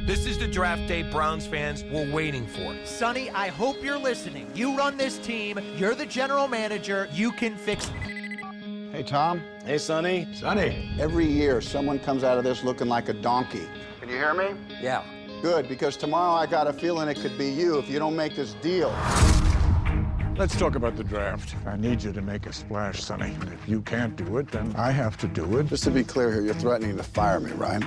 This is the draft day Browns fans were waiting for. Sonny, I hope you're listening. You run this team. You're the general manager. You can fix it. Hey, Tom. Hey, Sonny. Sonny. Every year, someone comes out of this looking like a donkey. Can you hear me? Yeah. Good, because tomorrow I got a feeling it could be you if you don't make this deal. Let's talk about the draft. I need you to make a splash, Sonny. And if you can't do it, then I have to do it. Just to be clear here, you're threatening to fire me, right?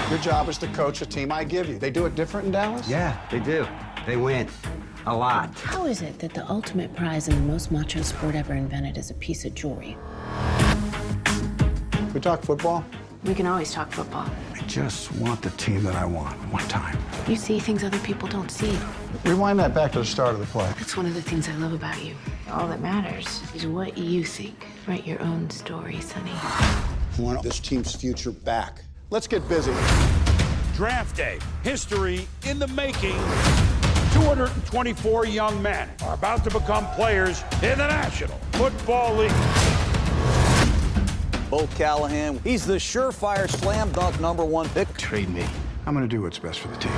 Your job is to coach a team I give you. They do it different in Dallas? Yeah, they do. They win. A lot. How is it that the ultimate prize in the most macho sport ever invented is a piece of jewelry? We talk football? We can always talk football. I just want the team that I want, one time. You see things other people don't see. Rewind that back to the start of the play. That's one of the things I love about you. All that matters is what you think. Write your own story, Sonny. I want this team's future back. Let's get busy. Draft day, history in the making. 224 young men are about to become players in the National Football League. Bo Callahan, he's the surefire slam dunk #1 pick. Trade me. I'm going to do what's best for the team.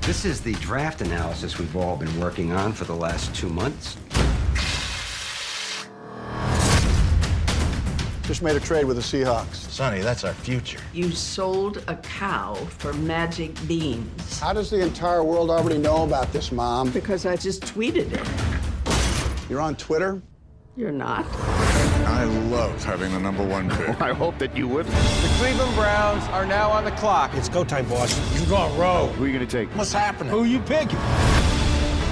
This is the draft analysis we've all been working on for the last 2 months. Just made a trade with the Seahawks. Sonny, that's our future. You sold a cow for magic beans. How does the entire world already know about this, Mom? Because I just tweeted it. You're on Twitter? You're not. I love having the #1 pick. I hope that you would. The Cleveland Browns are now on the clock. It's go time, boss. You're going rogue. Who are you going to take? What's happening? Who you picking?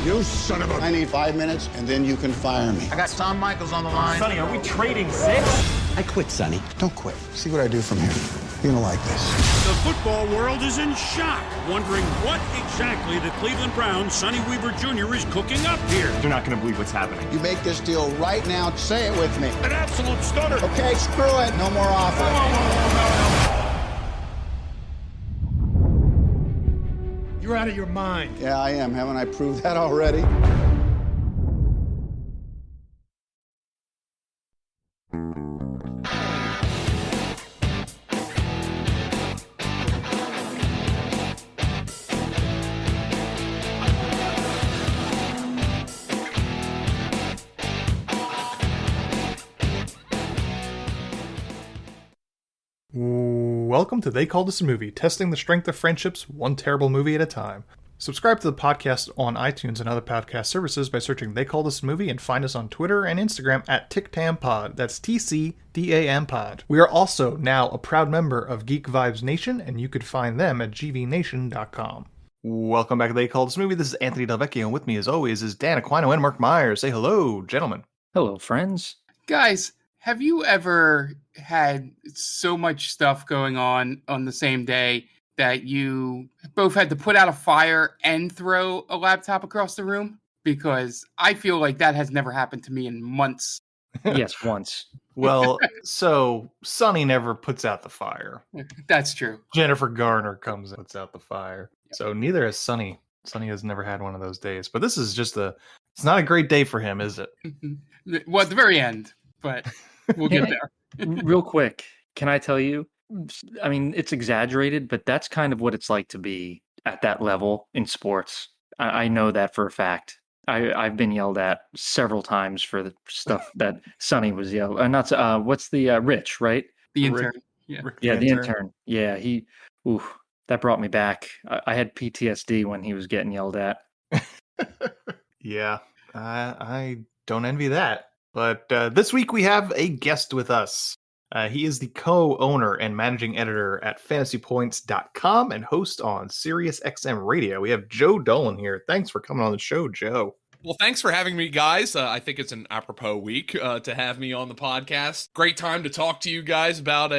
You son of a... I need 5 minutes, and then you can fire me. I got Tom Michaels on the line. Sonny, are we trading 6? I quit, Sonny. Don't quit. See what I do from here. You're gonna like this. The football world is in shock, wondering what exactly the Cleveland Browns' Sonny Weaver Jr. is cooking up here. You're not going to believe what's happening. You make this deal right now. Say it with me. An absolute stunner. Okay, screw it. No more offer. You're out of your mind. Yeah, I am. Haven't I proved that already? Welcome to They Called Us a Movie, testing the strength of friendships one terrible movie at a time. Subscribe to the podcast on iTunes and other podcast services by searching They Called Us a Movie, and find us on Twitter and Instagram at TicTamPod. That's TCDAM Pod. We are also now a proud member of Geek Vibes Nation, and you could find them at gvnation.com. Welcome back to They Called Us a Movie. This is Anthony Delvecchio, and with me as always is Dan Aquino and Mark Myers. Say hello, gentlemen. Hello, friends. Guys, have you ever had so much stuff going on the same day that you both had to put out a fire and throw a laptop across the room? Because I feel like that has never happened to me in months. Yes, once. Well, so Sonny never puts out the fire. That's true. Jennifer Garner comes and puts out the fire. Yep. So neither has Sonny. Sonny has never had one of those days. But this is just it's not a great day for him, is it? Well, at the very end, but we'll get there. Real quick, can I tell you? I mean, it's exaggerated, but that's kind of what it's like to be at that level in sports. I know that for a fact. I've been yelled at several times for the stuff that Sonny was yelled. What's the Rich, right? The intern. Yeah, the intern. Yeah, that brought me back. I had PTSD when he was getting yelled at. Yeah, I don't envy that. But this week we have a guest with us. He is the co-owner and managing editor at fantasypoints.com and host on SiriusXM Radio. We have Joe Dolan here. Thanks for coming on the show, Joe. Well, thanks for having me, guys. I think it's an apropos week to have me on the podcast. Great time to talk to you guys about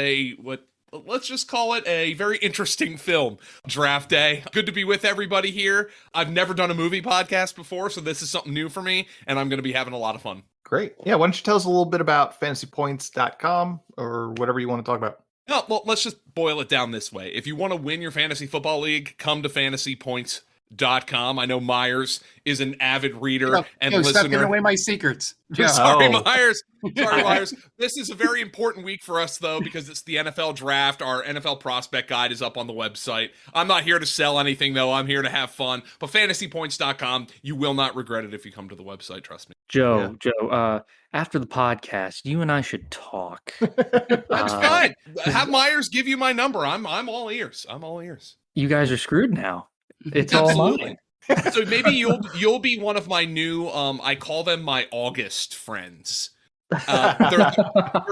let's just call it a very interesting film, Draft Day. Good to be with everybody here. I've never done a movie podcast before, so this is something new for me, and I'm going to be having a lot of fun. Great. Yeah, why don't you tell us a little bit about fantasypoints.com or whatever you want to talk about? No, well, let's just boil it down this way. If you want to win your fantasy football league, come to Fantasy Points. I know Myers is an avid reader and Stop listener. giving away my secrets. Joe. Sorry, Myers. Sorry, Myers. This is a very important week for us, though, because it's the NFL draft. Our NFL prospect guide is up on the website. I'm not here to sell anything, though. I'm here to have fun. But fantasypoints.com, you will not regret it if you come to the website. Trust me. Joe, after the podcast, you and I should talk. That's fine. Have Myers give you my number. I'm all ears. I'm all ears. You guys are screwed now. It's Absolutely. all mine. So maybe you'll be one of my new I call them my August friends. They're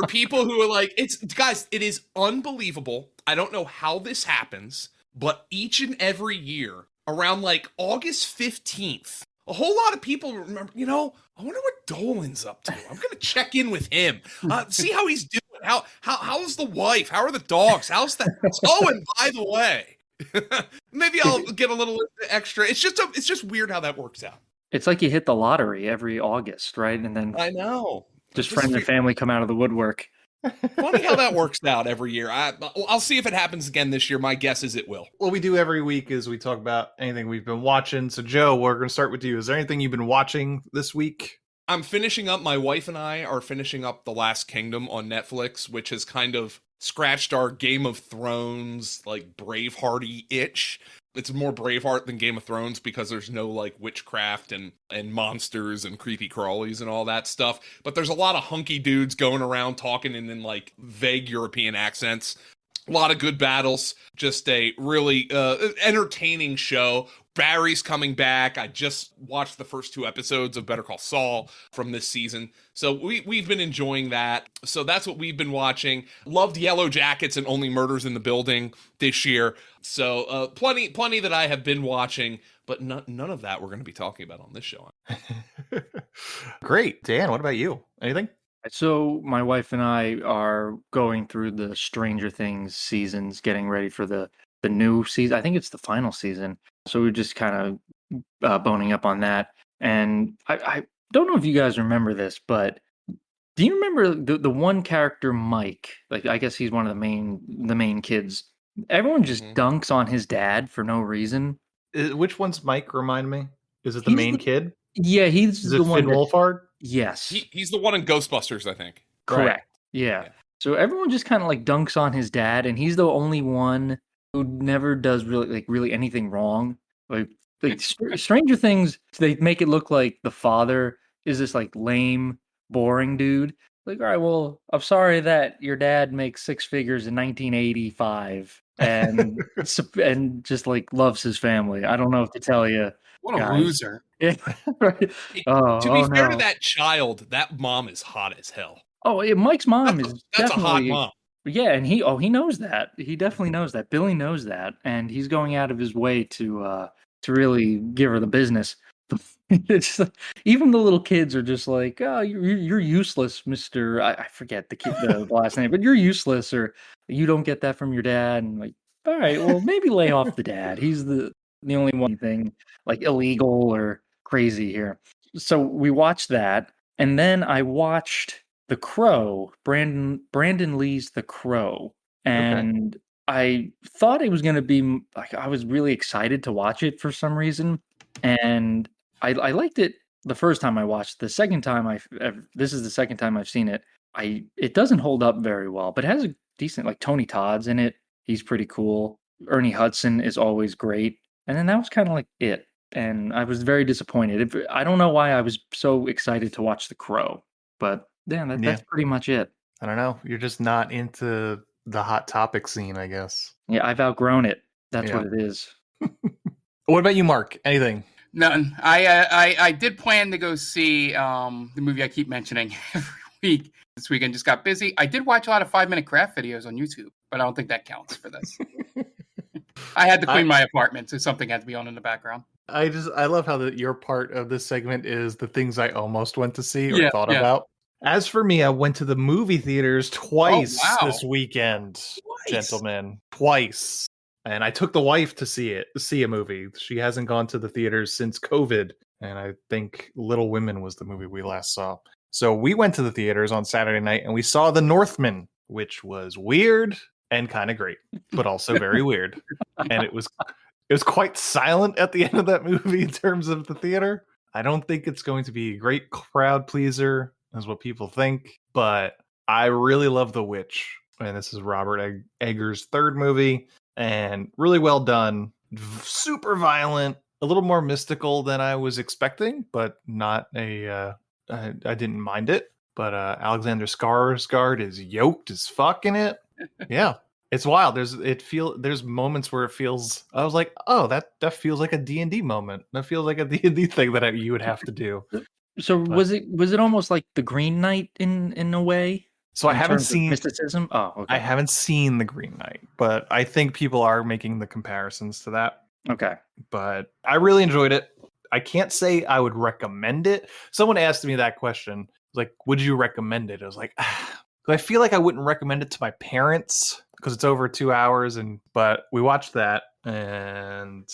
people who are like, it is unbelievable. I don't know how this happens, but each and every year around like August 15th, a whole lot of people remember, I wonder what Dolan's up to. I'm going to check in with him. See how he's doing. How's the wife? How are the dogs? How's that? Oh, and by the way, maybe I'll get a little extra. It's just weird how that works out. It's like you hit the lottery every August, right? And then I know. Just friends and family come out of the woodwork. Funny how that works out every year. I'll see if it happens again this year. My guess is it will. What we do every week is we talk about anything we've been watching. So, Joe, we're going to start with you. Is there anything you've been watching this week? I'm finishing up. My wife and I are finishing up The Last Kingdom on Netflix, which has kind of scratched our Game of Thrones, like Braveheart-y itch. It's more Braveheart than Game of Thrones because there's no like witchcraft and monsters and creepy crawlies and all that stuff. But there's a lot of hunky dudes going around talking in like vague European accents. A lot of good battles. Just a really entertaining show. Barry's coming back. I just watched the first 2 episodes of Better Call Saul from this season. So we've been enjoying that. So that's what we've been watching. Loved Yellow Jackets and Only Murders in the Building this year. So plenty that I have been watching, but none of that we're going to be talking about on this show. Great. Dan, what about you? Anything? So my wife and I are going through the Stranger Things seasons, getting ready for the new season. I think it's the final season. So we're just kind of boning up on that. And I don't know if you guys remember this, but do you remember the one character, Mike? Like, I guess he's one of the main kids. Everyone just dunks on his dad for no reason. Which one's Mike? Remind me. Is it the main kid? Yeah, he's the one. Finn Wolfhard? Yes. He's the one in Ghostbusters, I think. Correct. Right. Yeah. So everyone just kind of like dunks on his dad, and he's the only one who never does really anything wrong. Like Stranger Things, they make it look like the father is this like lame, boring dude. Like, all right, well, I'm sorry that your dad makes 6 figures in 1985 and just like loves his family. I don't know what to tell you. What a guys. loser. Yeah, right. To be fair to that child, that mom is hot as hell. Oh, yeah, Mike's mom is that's definitely a hot mom. Yeah, and he knows that. He definitely knows that. Billy knows that, and he's going out of his way to really give her the business. It's just, even the little kids are just like, oh, you're useless, Mister. I forget the last name, but you're useless, or you don't get that from your dad. And like, all right, well, maybe lay off the dad. He's the only one thing like illegal or crazy here. So we watched that, and then I watched The Crow, Brandon Lee's The Crow, and I thought it was going to be like, I was really excited to watch it for some reason, and I liked it the first time I watched. The second time this is the second time I've seen it. It doesn't hold up very well, but it has a decent, like, Tony Todd's in it. He's pretty cool. Ernie Hudson is always great, and then that was kind of like it. And I was very disappointed. I don't know why I was so excited to watch The Crow, but that's pretty much it. I don't know. You're just not into the hot topic scene, I guess. Yeah, I've outgrown it. That's what it is. What about you, Mark? Anything? None. I did plan to go see the movie I keep mentioning every week. This weekend just got busy. I did watch a lot of 5-minute craft videos on YouTube, but I don't think that counts for this. I had to clean my apartment, so something had to be on in the background. I love how your part of this segment is the things I almost went to see or thought about. As for me, I went to the movie theaters twice this weekend, gentlemen. Twice. And I took the wife to see a movie. She hasn't gone to the theaters since COVID. And I think Little Women was the movie we last saw. So we went to the theaters on Saturday night and we saw The Northman, which was weird and kind of great, but also very weird. And it was it was quite silent at the end of that movie in terms of the theater. I don't think it's going to be a great crowd pleaser, is what people think, but I really love The Witch. And this is Robert Eggers' third movie, and really well done. Super violent, a little more mystical than I was expecting, but not I didn't mind it. But Alexander Skarsgård is yoked as fuck in it. Yeah, it's wild. There's moments where it feels. I was like, oh, that feels like a D&D moment. That feels like a D&D thing that you would have to do. So was it almost like The Green Knight in a way? So I haven't terms of seen mysticism. Oh, okay. I haven't seen The Green Knight, but I think people are making the comparisons to that. Okay. But I really enjoyed it. I can't say I would recommend it. Someone asked me that question, like, would you recommend it? I was like, I feel like I wouldn't recommend it to my parents because it's over 2 hours. But we watched that and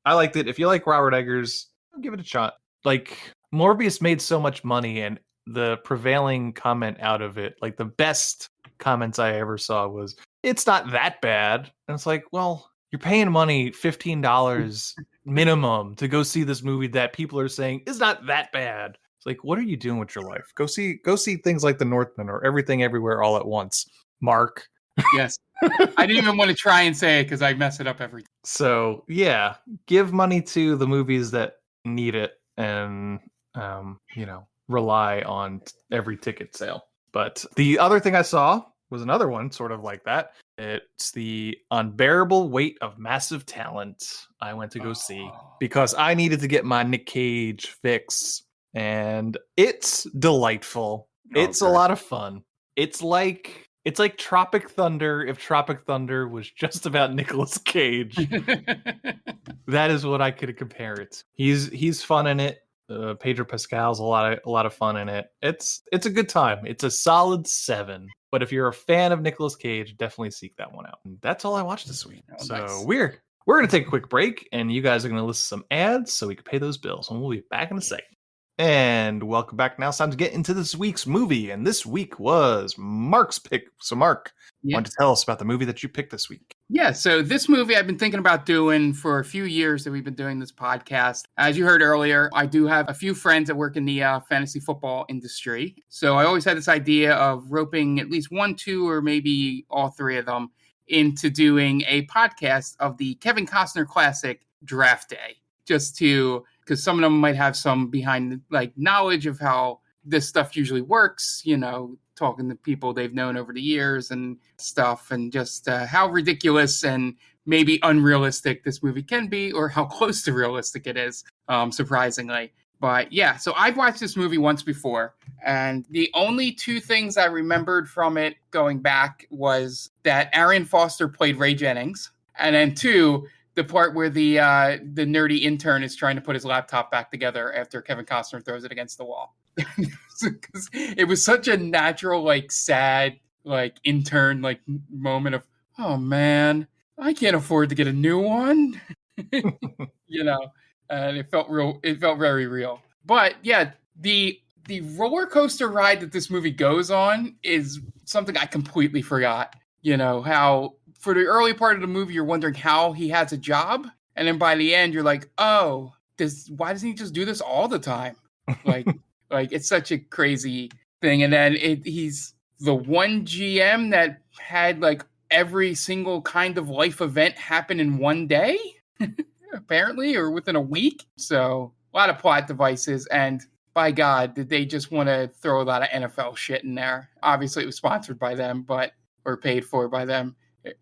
I liked it. If you like Robert Eggers, give it a shot. Like, Morbius made so much money, and the prevailing comment out of it, like the best comments I ever saw was, it's not that bad. And it's like, well, you're paying money, $15 minimum, to go see this movie that people are saying is not that bad. It's like, what are you doing with your life? Go see things like The Northman or Everything Everywhere All at Once, Mark. Yes. I didn't even want to try and say it because I mess it up every time. So yeah, give money to the movies that need it, and rely on every ticket sale. But the other thing I saw was another one sort of like that. It's The Unbearable Weight of Massive Talent. I went to go see because I needed to get my Nick Cage fix, and it's delightful. It's a lot of fun. It's like Tropic Thunder if Tropic Thunder was just about Nicolas Cage. That is what I could compare it. He's fun in it. Pedro Pascal's a lot of fun in it. It's a good time. It's a solid 7. But if you're a fan of Nicolas Cage, definitely seek that one out. And that's all I watched this week. Nice. We're gonna take a quick break, and you guys are gonna listen to some ads so we can pay those bills. And we'll be back in a second. And welcome back. Now it's time to get into this week's movie. And this week was Mark's pick. So Mark, why don't you tell us about the movie that you picked this week? Yeah, so this movie I've been thinking about doing for a few years that we've been doing this podcast. As you heard earlier, I do have a few friends that work in the fantasy football industry. So I always had this idea of roping at least 1, 2, or maybe all 3 of them into doing a podcast of the Kevin Costner classic Draft Day. Just to, because some of them might have some behind like knowledge of how this stuff usually works, talking to people they've known over the years and stuff, and just how ridiculous and maybe unrealistic this movie can be, or how close to realistic it is, surprisingly. But yeah, so I've watched this movie once before, and the only 2 things I remembered from it going back was that Arian Foster played Ray Jennings, and then 2, the part where the nerdy intern is trying to put his laptop back together after Kevin Costner throws it against the wall. It was such a natural, like, sad, like, intern, like, moment of, oh man, I can't afford to get a new one. And it felt real. It felt very real. But yeah, the roller coaster ride that this movie goes on is something I completely forgot. How for the early part of the movie, you're wondering how he has a job. And then by the end, you're like, oh, why doesn't he just do this all the time? Like, it's such a crazy thing. And then he's the one GM that had like every single kind of life event happen in one day, apparently, or within a week. So a lot of plot devices. And by God, did they just want to throw a lot of NFL shit in there? Obviously, it was sponsored by them, or paid for by them.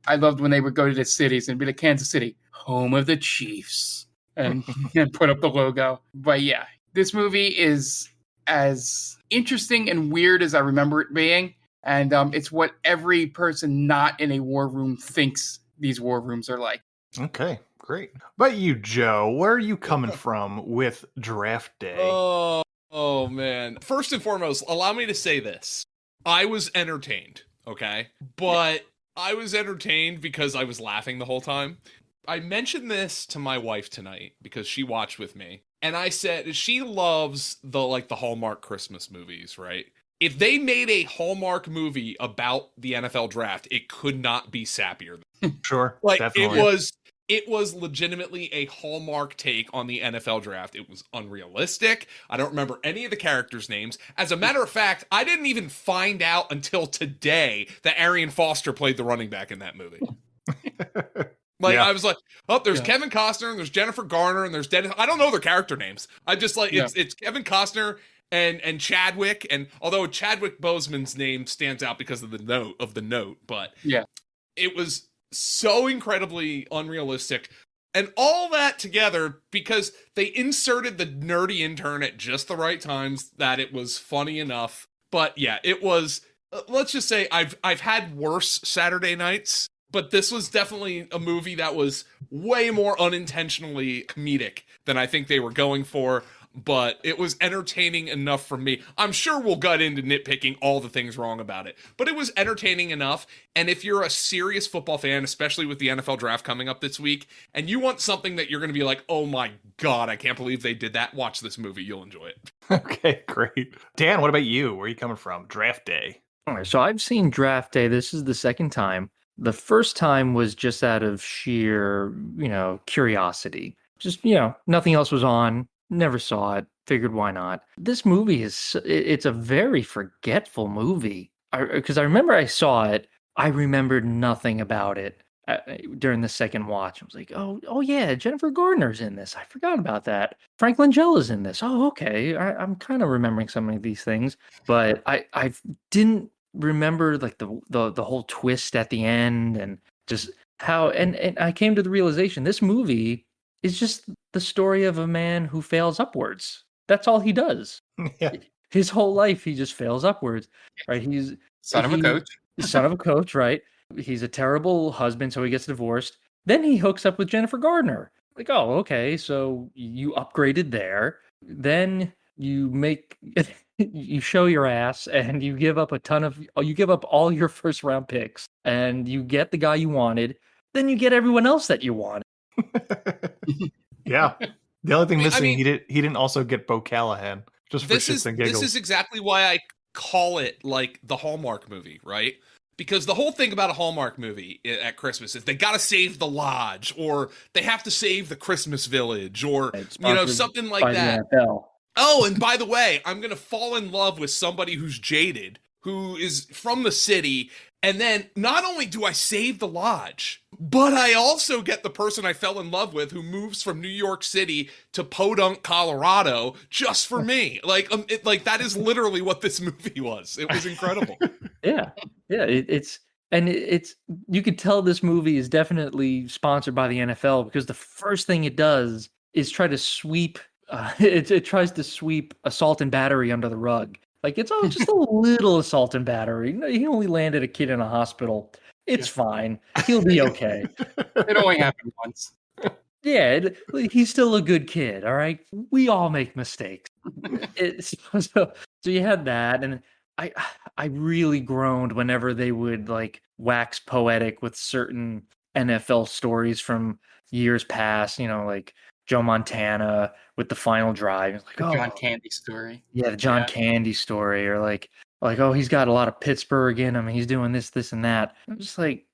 I loved when they would go to the cities and be like, Kansas City, home of the Chiefs, and put up the logo. But yeah, this movie is as interesting and weird as I remember it being. And it's what every person not in a war room thinks these war rooms are like. Okay, great. But you, Joe, where are you coming from with Draft Day? Oh, man. First and foremost, allow me to say this. I was entertained, okay? But I was entertained because I was laughing the whole time. I mentioned this to my wife tonight because she watched with me. And I said she loves the Hallmark Christmas movies, right? If they made a Hallmark movie about the NFL draft, it could not be sappier. Sure, like definitely. it was legitimately a Hallmark take on the NFL draft. It was unrealistic. I don't remember any of the characters' names. As a matter of fact, I didn't even find out until today that Arian Foster played the running back in that movie. I was like, oh, there's Kevin Costner, and there's Jennifer Garner, and there's Dennis. I don't know their character names. I just it's Kevin Costner and Chadwick, and although Chadwick Boseman's name stands out because of the note, but it was so incredibly unrealistic. And all that together because they inserted the nerdy intern at just the right times that it was funny enough. But yeah, it was, let's just say I've had worse Saturday nights, but this was definitely a movie that was way more unintentionally comedic than I think they were going for. But it was entertaining enough for me. I'm sure we'll gut into nitpicking all the things wrong about it, but it was entertaining enough. And if you're a serious football fan, especially with the NFL draft coming up this week, and you want something that you're going to be like, oh my God, I can't believe they did that, watch this movie. You'll enjoy it. Okay, great. Dan, what about you? Where are you coming from? Draft Day. All right, so I've seen Draft Day. This is the second time. The first time was just out of sheer, curiosity. Just, nothing else was on. Never saw it. Figured why not. This movie it's a very forgetful movie. Because I remember I saw it. I remembered nothing about it during the second watch. I was like, oh yeah, Jennifer Gardner's in this. I forgot about that. Frank Langella's in this. Oh, okay. I'm kind of remembering some of these things. But I didn't remember like the whole twist at the end and just how and I came to the realization this movie is just the story of a man who fails upwards. That's all he does. Yeah. His whole life, he just fails upwards, right? He's son of a coach, right? He's a terrible husband, so he gets divorced. Then he hooks up with Jennifer Gardner. Like, oh, okay, so you upgraded there. Then you show your ass and you give up all your first round picks and you get the guy you wanted. Then you get everyone else that you wanted. Yeah. The only thing missing, he didn't also get Bo Callahan just for shits and giggles. This is exactly why I call it like the Hallmark movie, right? Because the whole thing about a Hallmark movie at Christmas is they got to save the lodge, or they have to save the Christmas village, or something like that. Oh, and by the way, I'm going to fall in love with somebody who's jaded, who is from the city, and then not only do I save the lodge, but I also get the person I fell in love with who moves from New York City to Podunk, Colorado, just for me. Like that is literally what this movie was. It was incredible. Yeah. It's you could tell this movie is definitely sponsored by the NFL because the first thing it does is try to sweep. It tries to sweep assault and battery under the rug. Like, it's all just a little assault and battery. He only landed a kid in a hospital. It's fine. He'll be okay. It only happened once. Yeah, he's still a good kid, all right? We all make mistakes. So you had that, and I really groaned whenever they would, like, wax poetic with certain NFL stories from years past, like Joe Montana with the final drive. It's like, the John Candy story. Yeah, the John Candy story, or like, oh, he's got a lot of Pittsburgh in him. He's doing this, and that. I'm just like,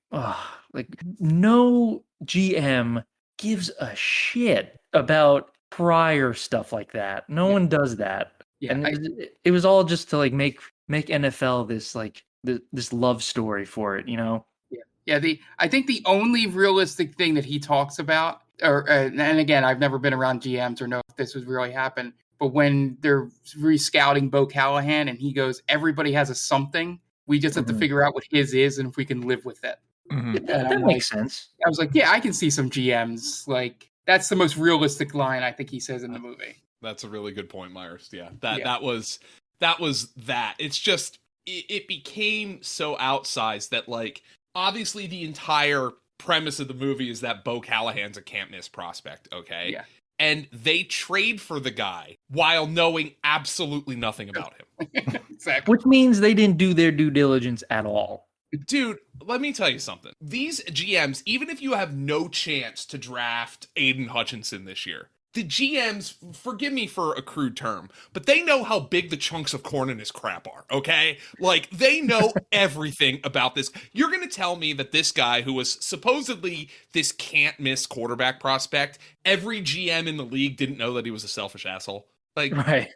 no GM gives a shit about prior stuff like that. No one does that. Yeah, and it was all just to like make NFL this like this love story for it, Yeah. I think the only realistic thing that he talks about. And again, I've never been around GMs or know if this would really happen, but when they're re-scouting Bo Callahan and he goes, everybody has a something, we just have to figure out what his is and if we can live with it. Mm-hmm. That makes sense. I was like, yeah, I can see some GMs. Like, that's the most realistic line I think he says in the movie. That's a really good point, Myers. Yeah, that was that. It's just, it became so outsized that, like, obviously the entire premise of the movie is that Bo Callahan's a can't miss prospect, okay? Yeah. And they trade for the guy while knowing absolutely nothing about him. Exactly. Which means they didn't do their due diligence at all. Dude, let me tell you something. These GMs, even if you have no chance to draft Aiden Hutchinson this year, the GMs, forgive me for a crude term, but they know how big the chunks of corn in his crap are, okay? Like, they know everything about this. You're going to tell me that this guy, who was supposedly this can't-miss quarterback prospect, every GM in the league didn't know that he was a selfish asshole? Like, right.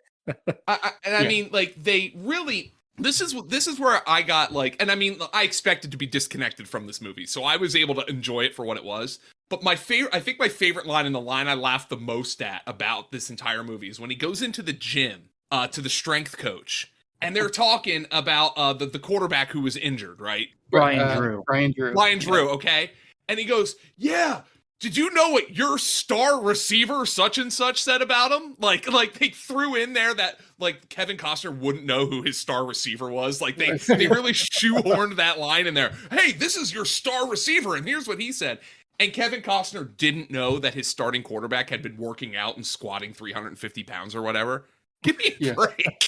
I mean, like, they really... This is where I got, like... And I mean, I expected to be disconnected from this movie, so I was able to enjoy it for what it was. But I think my favorite line, and the line I laughed the most at about this entire movie, is when he goes into the gym to the strength coach, and they're talking about the quarterback who was injured, right? Brian Drew. Brian Drew, okay? And he goes, yeah, did you know what your star receiver such and such said about him? Like they threw in there that like Kevin Costner wouldn't know who his star receiver was. Like they really shoehorned that line in there. Hey, this is your star receiver, and here's what he said. And Kevin Costner didn't know that his starting quarterback had been working out and squatting 350 pounds or whatever. Give me a break.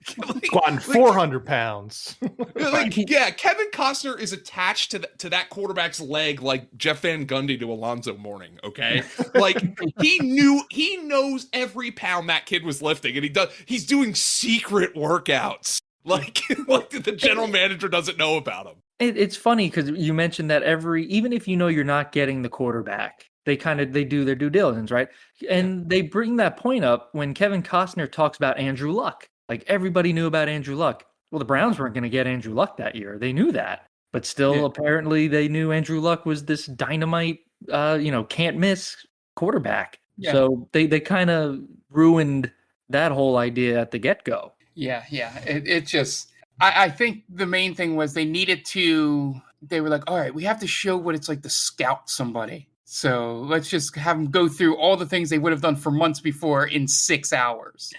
Squatting 400 pounds. Yeah, Kevin Costner is attached to that quarterback's leg like Jeff Van Gundy to Alonzo Mourning, okay? Like, he knows every pound that kid was lifting, and he's doing secret workouts. Like the general manager doesn't know about him. It's funny because you mentioned that even if you know you're not getting the quarterback, they do their due diligence, right? And they bring that point up when Kevin Costner talks about Andrew Luck. Like, everybody knew about Andrew Luck. Well, the Browns weren't going to get Andrew Luck that year. They knew that. But still, apparently, they knew Andrew Luck was this dynamite, can't miss quarterback. Yeah. So they kind of ruined that whole idea at the get-go. Yeah. It just... I think the main thing was they were like, all right, we have to show what it's like to scout somebody. So let's just have them go through all the things they would have done for months before in 6 hours.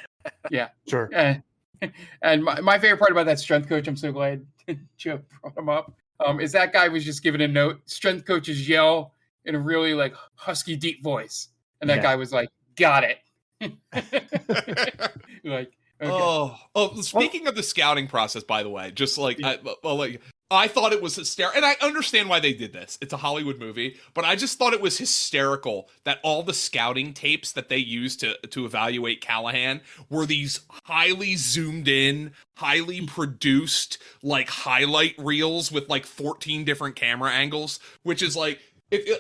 Yeah. Sure. And my favorite part about that strength coach, I'm so glad Joe brought him up, is that guy was just given a note. Strength coaches yell in a really like husky, deep voice. And that guy was like, got it. Like, okay. Oh! Speaking of the scouting process, by the way, just like I thought it was hysterical, and I understand why they did this. It's a Hollywood movie, but I just thought it was hysterical that all the scouting tapes that they used to evaluate Callahan were these highly zoomed in, highly produced, like highlight reels with like 14 different camera angles, which is like,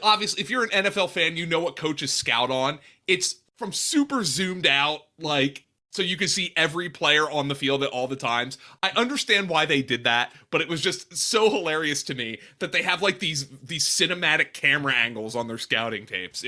obviously, if you're an NFL fan, you know what coaches scout on. It's from super zoomed out, like, so you can see every player on the field at all the times. I understand why they did that, but it was just so hilarious to me that they have like these cinematic camera angles on their scouting tapes.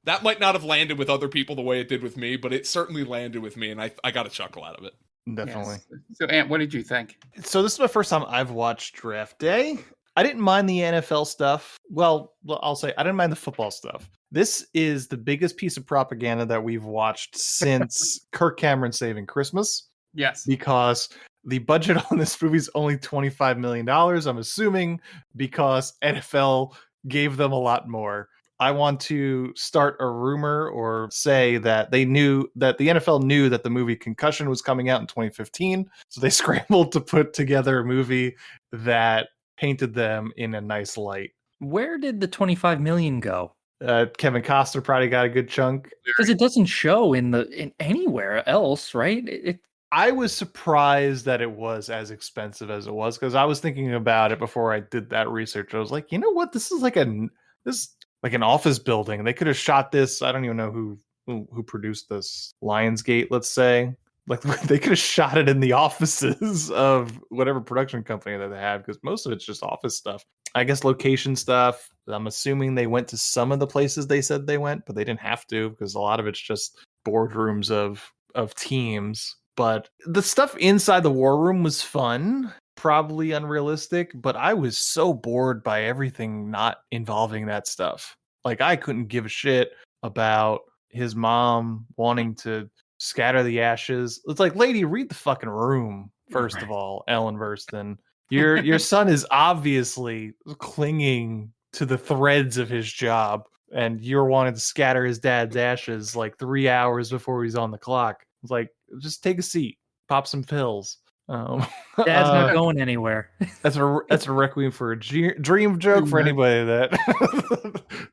That might not have landed with other people the way it did with me, but it certainly landed with me, and I got a chuckle out of it. Definitely. Yes. So, Ant, what did you think? So this is my first time I've watched Draft Day. I didn't mind the NFL stuff. Well, I'll say I didn't mind the football stuff. This is the biggest piece of propaganda that we've watched since Kirk Cameron Saving Christmas. Yes. Because the budget on this movie is only $25 million, I'm assuming, because NFL gave them a lot more. I want to start a rumor or say that the NFL knew that the movie Concussion was coming out in 2015. So they scrambled to put together a movie that painted them in a nice light. Where did the 25 million go? Kevin Costner probably got a good chunk because it doesn't show in anywhere else, right? I was surprised that it was as expensive as it was, because I was thinking about it before I did that research. I was like, you know what? This is like an office building. They could have shot this. I don't even know who produced this. Lionsgate, let's say. Like, they could have shot it in the offices of whatever production company that they had, because most of it's just office stuff. I guess location stuff. I'm assuming they went to some of the places they said they went, but they didn't have to, because a lot of it's just boardrooms of teams. But the stuff inside the war room was fun, probably unrealistic, but I was so bored by everything not involving that stuff. Like, I couldn't give a shit about his mom wanting to scatter the ashes. It's like, lady, read the fucking room, first of all, Ellen Burstyn. Your son is obviously clinging to the threads of his job, and you're wanting to scatter his dad's ashes like 3 hours before he's on the clock. It's like, just take a seat, pop some pills. Dad's not going anywhere. That's a requiem for a dream joke for anybody that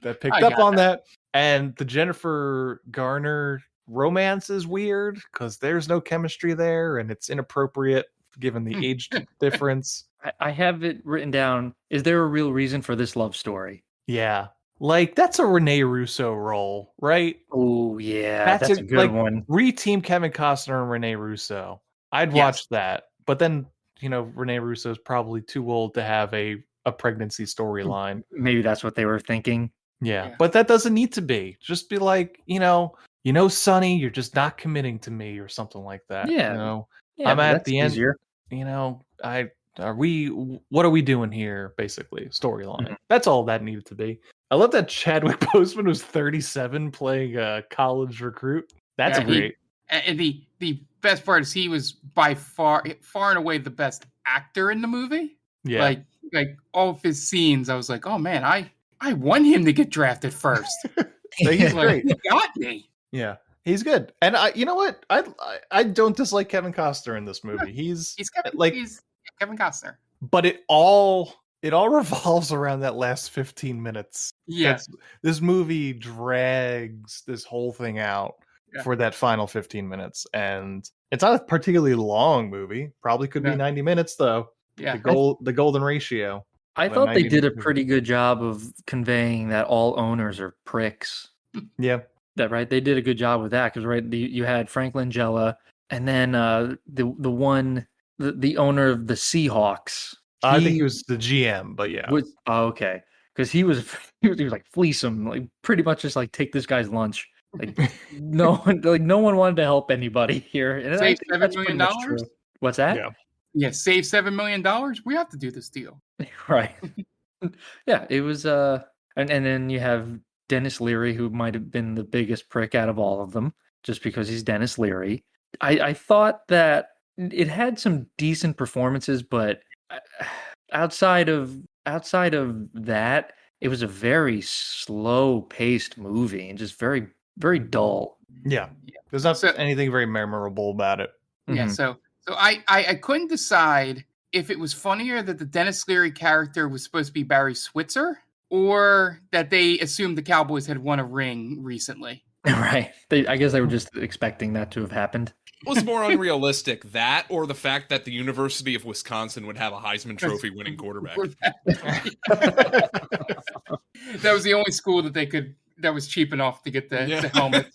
that picked up on that. And the Jennifer Garner romance is weird because there's no chemistry there, and it's inappropriate given the age difference. I have it written down. Is there a real reason for this love story? Yeah. Like, that's a Rene Russo role, right? Oh, yeah. That's a good like, one. Re-team Kevin Costner and Rene Russo. I'd watch that. But then, Rene Russo is probably too old to have a pregnancy storyline. Maybe that's what they were thinking. Yeah. But that doesn't need to be. Just be like, Sonny, you're just not committing to me or something like that. Yeah. Yeah, I'm at that's the end. easier. What are we doing here? Basically, storyline. Mm-hmm. That's all that needed to be. I love that Chadwick Boseman was 37 playing a college recruit. That's great. And the best part is he was by far and away the best actor in the movie. Yeah. Like all of his scenes, I was like, oh man, I want him to get drafted first. He's great. He got me. Yeah. He's good. And you know what? I don't dislike Kevin Costner in this movie. He's Kevin Costner. But it all revolves around that last 15 minutes. Yeah. This movie drags this whole thing out for that final 15 minutes. And it's not a particularly long movie. Probably could be 90 minutes though. Yeah. The golden ratio. I thought they did a pretty good job of conveying that all owners are pricks. Yeah. Right? They did a good job with that because you had Frank Langella and then the owner of the Seahawks. I think he was the GM, but yeah. Okay. Because he was like fleece him, like pretty much just like take this guy's lunch. Like no one wanted to help anybody here. And save $7 million. What's that? Yeah, save $7 million. We have to do this deal. Right. Yeah, it was and then you have Dennis Leary, who might have been the biggest prick out of all of them, just because he's Dennis Leary. I thought that it had some decent performances, but outside of that, it was a very slow-paced movie and just very, very dull. Yeah. There's not anything very memorable about it. Yeah, so I couldn't decide if it was funnier that the Dennis Leary character was supposed to be Barry Switzer or that they assumed the Cowboys had won a ring recently. Right. I guess they were just expecting that to have happened. Was more unrealistic, that or the fact that the University of Wisconsin would have a Heisman Trophy winning quarterback. That was the only school that was cheap enough to get the helmet.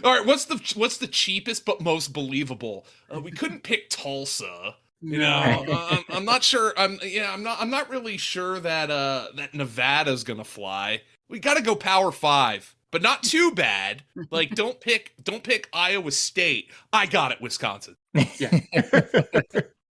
All right, what's the cheapest but most believable? We couldn't pick Tulsa. I'm not sure. I'm not really sure that Nevada's gonna fly. We got to go Power 5. But not too bad. Like, don't pick Iowa State. I got it, Wisconsin. Yeah.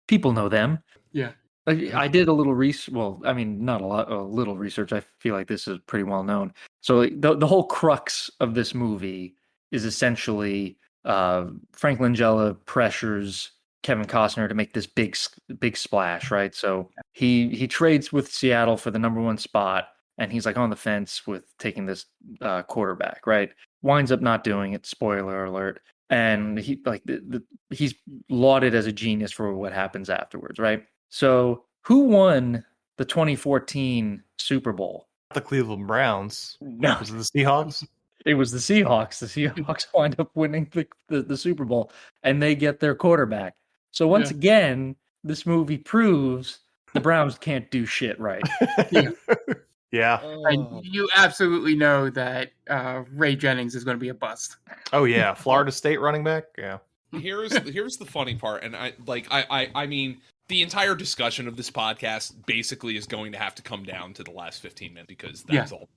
People know them. Yeah. I did a little research. Well, I mean, not a lot, a little research. I feel like this is pretty well known. So the whole crux of this movie is essentially Frank Langella pressures Kevin Costner to make this big splash, right? So he trades with Seattle for the #1 spot. And he's like on the fence with taking this quarterback, right? Winds up not doing it. Spoiler alert. And he's lauded as a genius for what happens afterwards, right? So who won the 2014 Super Bowl? The Cleveland Browns. No, was it the Seahawks? It was the Seahawks. The Seahawks wind up winning the Super Bowl, and they get their quarterback. So once again, this movie proves the Browns can't do shit right. Yeah. And you absolutely know that Ray Jennings is going to be a bust. Oh yeah, Florida State running back. Yeah. Here's the funny part, and I mean, the entire discussion of this podcast basically is going to have to come down to the last 15 minutes because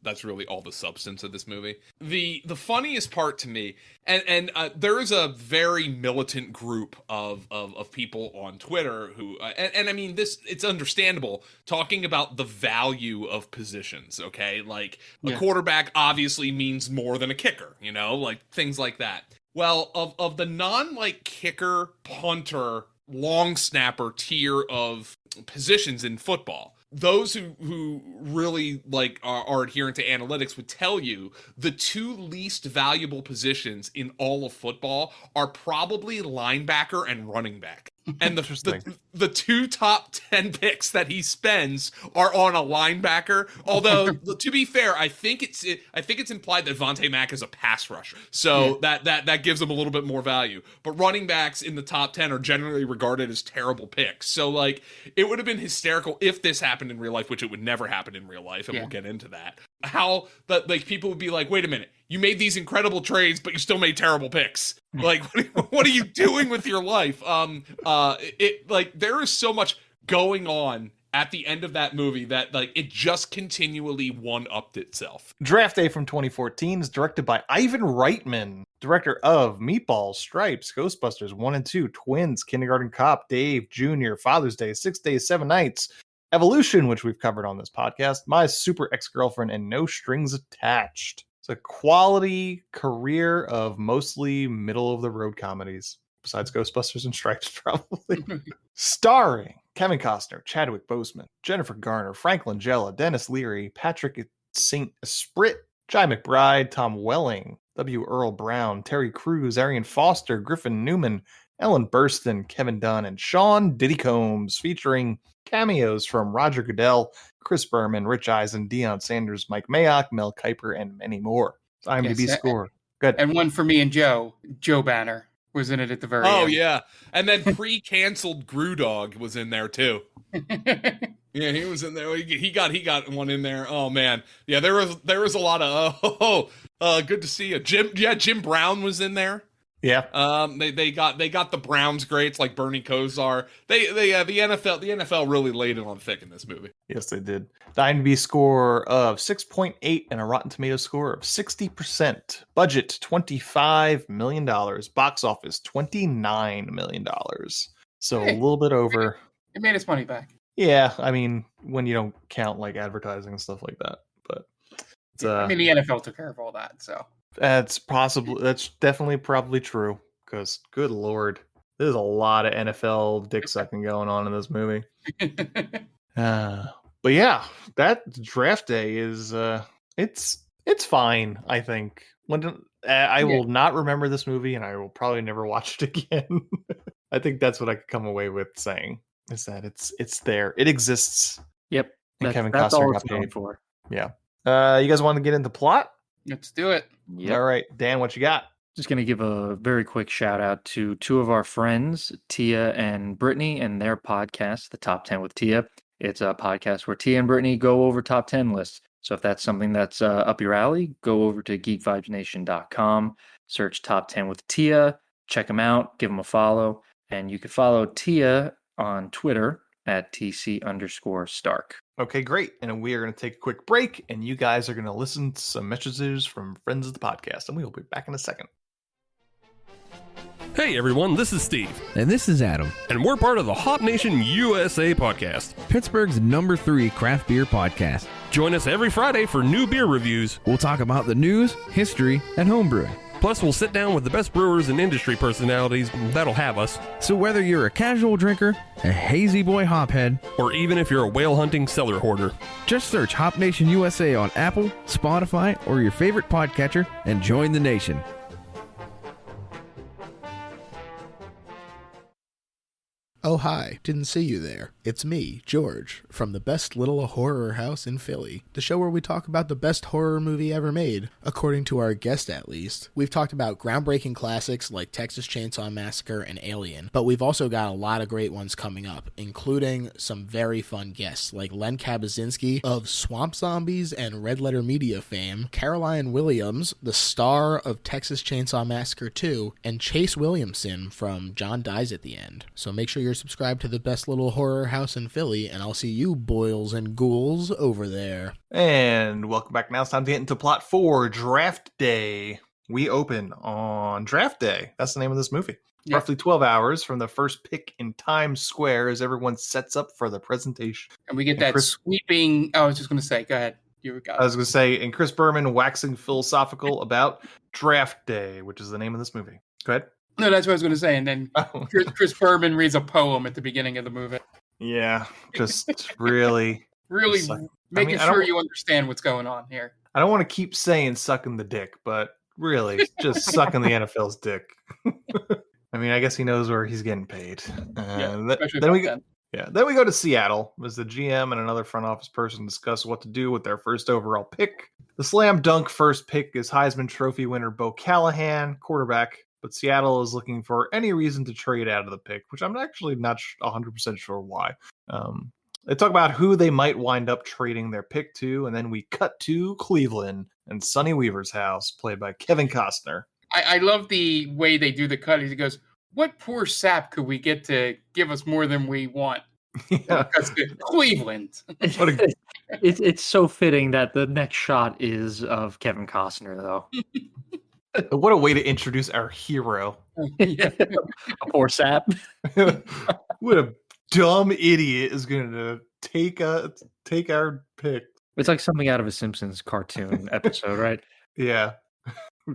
that's really all the substance of this movie. The funniest part to me, and there is a very militant group of people on Twitter who and I mean it's understandable talking about the value of positions, okay? Like a quarterback obviously means more than a kicker, like things like that. Well, of the kicker, punter, long snapper tier of positions in football, those who really are adherent to analytics would tell you the two least valuable positions in all of football are probably linebacker and running back. And the two top 10 picks that he spends are on a linebacker. Although, to be fair, I think it's implied that Vontae Mack is a pass rusher, so that gives him a little bit more value. But running backs in the top 10 are generally regarded as terrible picks. So like, it would have been hysterical if this happened in real life, which it would never happen in real life, and we'll get into that. How that like people would be like, wait a minute, you made these incredible trades, but you still made terrible picks. Like, what are you doing with your life? There is so much going on at the end of that movie that like it just continually one-upped itself. Draft Day from 2014 is directed by Ivan Reitman, director of Meatballs, Stripes, Ghostbusters 1 and 2, Twins, Kindergarten Cop, Dave Jr., Father's Day, 6 Days, 7 Nights, Evolution, which we've covered on this podcast, My Super Ex-Girlfriend, and No Strings Attached. It's a quality career of mostly middle-of-the-road comedies, besides Ghostbusters and Stripes, probably. Starring Kevin Costner, Chadwick Boseman, Jennifer Garner, Frank Langella, Dennis Leary, Patrick St. Esprit, Jai McBride, Tom Welling, W. Earl Brown, Terry Crews, Arian Foster, Griffin Newman, Ellen Burstyn, Kevin Dunn, and Sean Diddy Combs, featuring cameos from Roger Goodell, Chris Berman, Rich Eisen, Deion Sanders, Mike Mayock, Mel Kiper, and many more. IMDb score. Good. And one for me and Joe Banner was in it at the very end. Oh, yeah. And then pre-canceled Grewdog was in there, too. Yeah, he was in there. He got one in there. Oh, man. Yeah, there was a lot of, good to see you. Jim Brown was in there. Yeah. They got the Browns greats like Bernie Kosar. The NFL really laid it on thick in this movie. Yes, they did. The IMDb score of 6.8 and a Rotten Tomatoes score of 60%. Budget $25 million. Box office $29 million. So a little bit over. It made its money back. Yeah, I mean, when you don't count like advertising and stuff like that. But it's, I mean, the NFL took care of all that, so. That's definitely probably true, because good Lord, there's a lot of NFL dick sucking going on in this movie. But yeah, that Draft Day is it's fine. I think I will not remember this movie, and I will probably never watch it again. I think that's what I could come away with saying, is that it's there, it exists. Yep, and Kevin that's Costner all got it's known paid for. Yeah. You guys want to get into plot? Let's do it. Yep. All right, Dan, what you got? Just going to give a very quick shout out to two of our friends, Tia and Brittany, and their podcast, The Top 10 with Tia. It's a podcast where Tia and Brittany go over top 10 lists. So if that's something that's up your alley, go over to geekvibesnation.com, search Top 10 with Tia, check them out, give them a follow, and you can follow Tia on Twitter at TC_Stark. Okay, great. And we are going to take a quick break, and you guys are going to listen to some messages from friends of the podcast, and we will be back in a second. Hey everyone, this is Steve. And this is Adam. And we're part of the Hop Nation USA podcast, Pittsburgh's #3 craft beer podcast. Join us every Friday for new beer reviews. We'll talk about the news, history, and homebrewing. Plus, we'll sit down with the best brewers and industry personalities that'll have us. So whether you're a casual drinker, a hazy boy hophead, or even if you're a whale hunting cellar hoarder, just search Hop Nation USA on Apple, Spotify, or your favorite podcatcher and join the nation. Oh, hi. Didn't see you there. It's me, George, from the best little horror house in Philly, the show where we talk about the best horror movie ever made, according to our guest at least. We've talked about groundbreaking classics like Texas Chainsaw Massacre and Alien, but we've also got a lot of great ones coming up, including some very fun guests like Len Kabaczynski of Swamp Zombies and Red Letter Media fame, Caroline Williams, the star of Texas Chainsaw Massacre 2, and Chase Williamson from John Dies at the End. So make sure you're subscribed to the best little horror house in Philly, and I'll see you boils and ghouls over there. And welcome back. Now it's time to get into plot 4, Draft Day. We open on Draft Day. That's the name of this movie. Yep. Roughly 12 hours from the first pick in Times Square as everyone sets up for the presentation. And we get that sweeping... Oh, I was just going to say, go ahead. I was going to say, and Chris Berman waxing philosophical about Draft Day, which is the name of this movie. Go ahead. No, that's what I was going to say. And then Chris Berman reads a poem at the beginning of the movie. Yeah, just really... making sure you understand what's going on here. I don't want to keep saying sucking the dick, but really, just sucking the NFL's dick. I mean, I guess he knows where he's getting paid. especially Then back then. then we go to Seattle as the GM and another front office person discuss what to do with their first overall pick. The slam dunk first pick is Heisman Trophy winner Bo Callahan, quarterback, but Seattle is looking for any reason to trade out of the pick, which I'm actually not 100% sure why. They talk about who they might wind up trading their pick to, and then we cut to Cleveland and Sonny Weaver's house, played by Kevin Costner. I love the way they do the cut. He goes, "What poor sap could we get to give us more than we want?" Yeah. That's Cleveland. It's so fitting that the next shot is of Kevin Costner, though. What a way to introduce our hero. A poor sap. What a dumb idiot is going to take our pick. It's like something out of a Simpsons cartoon episode, right? Yeah.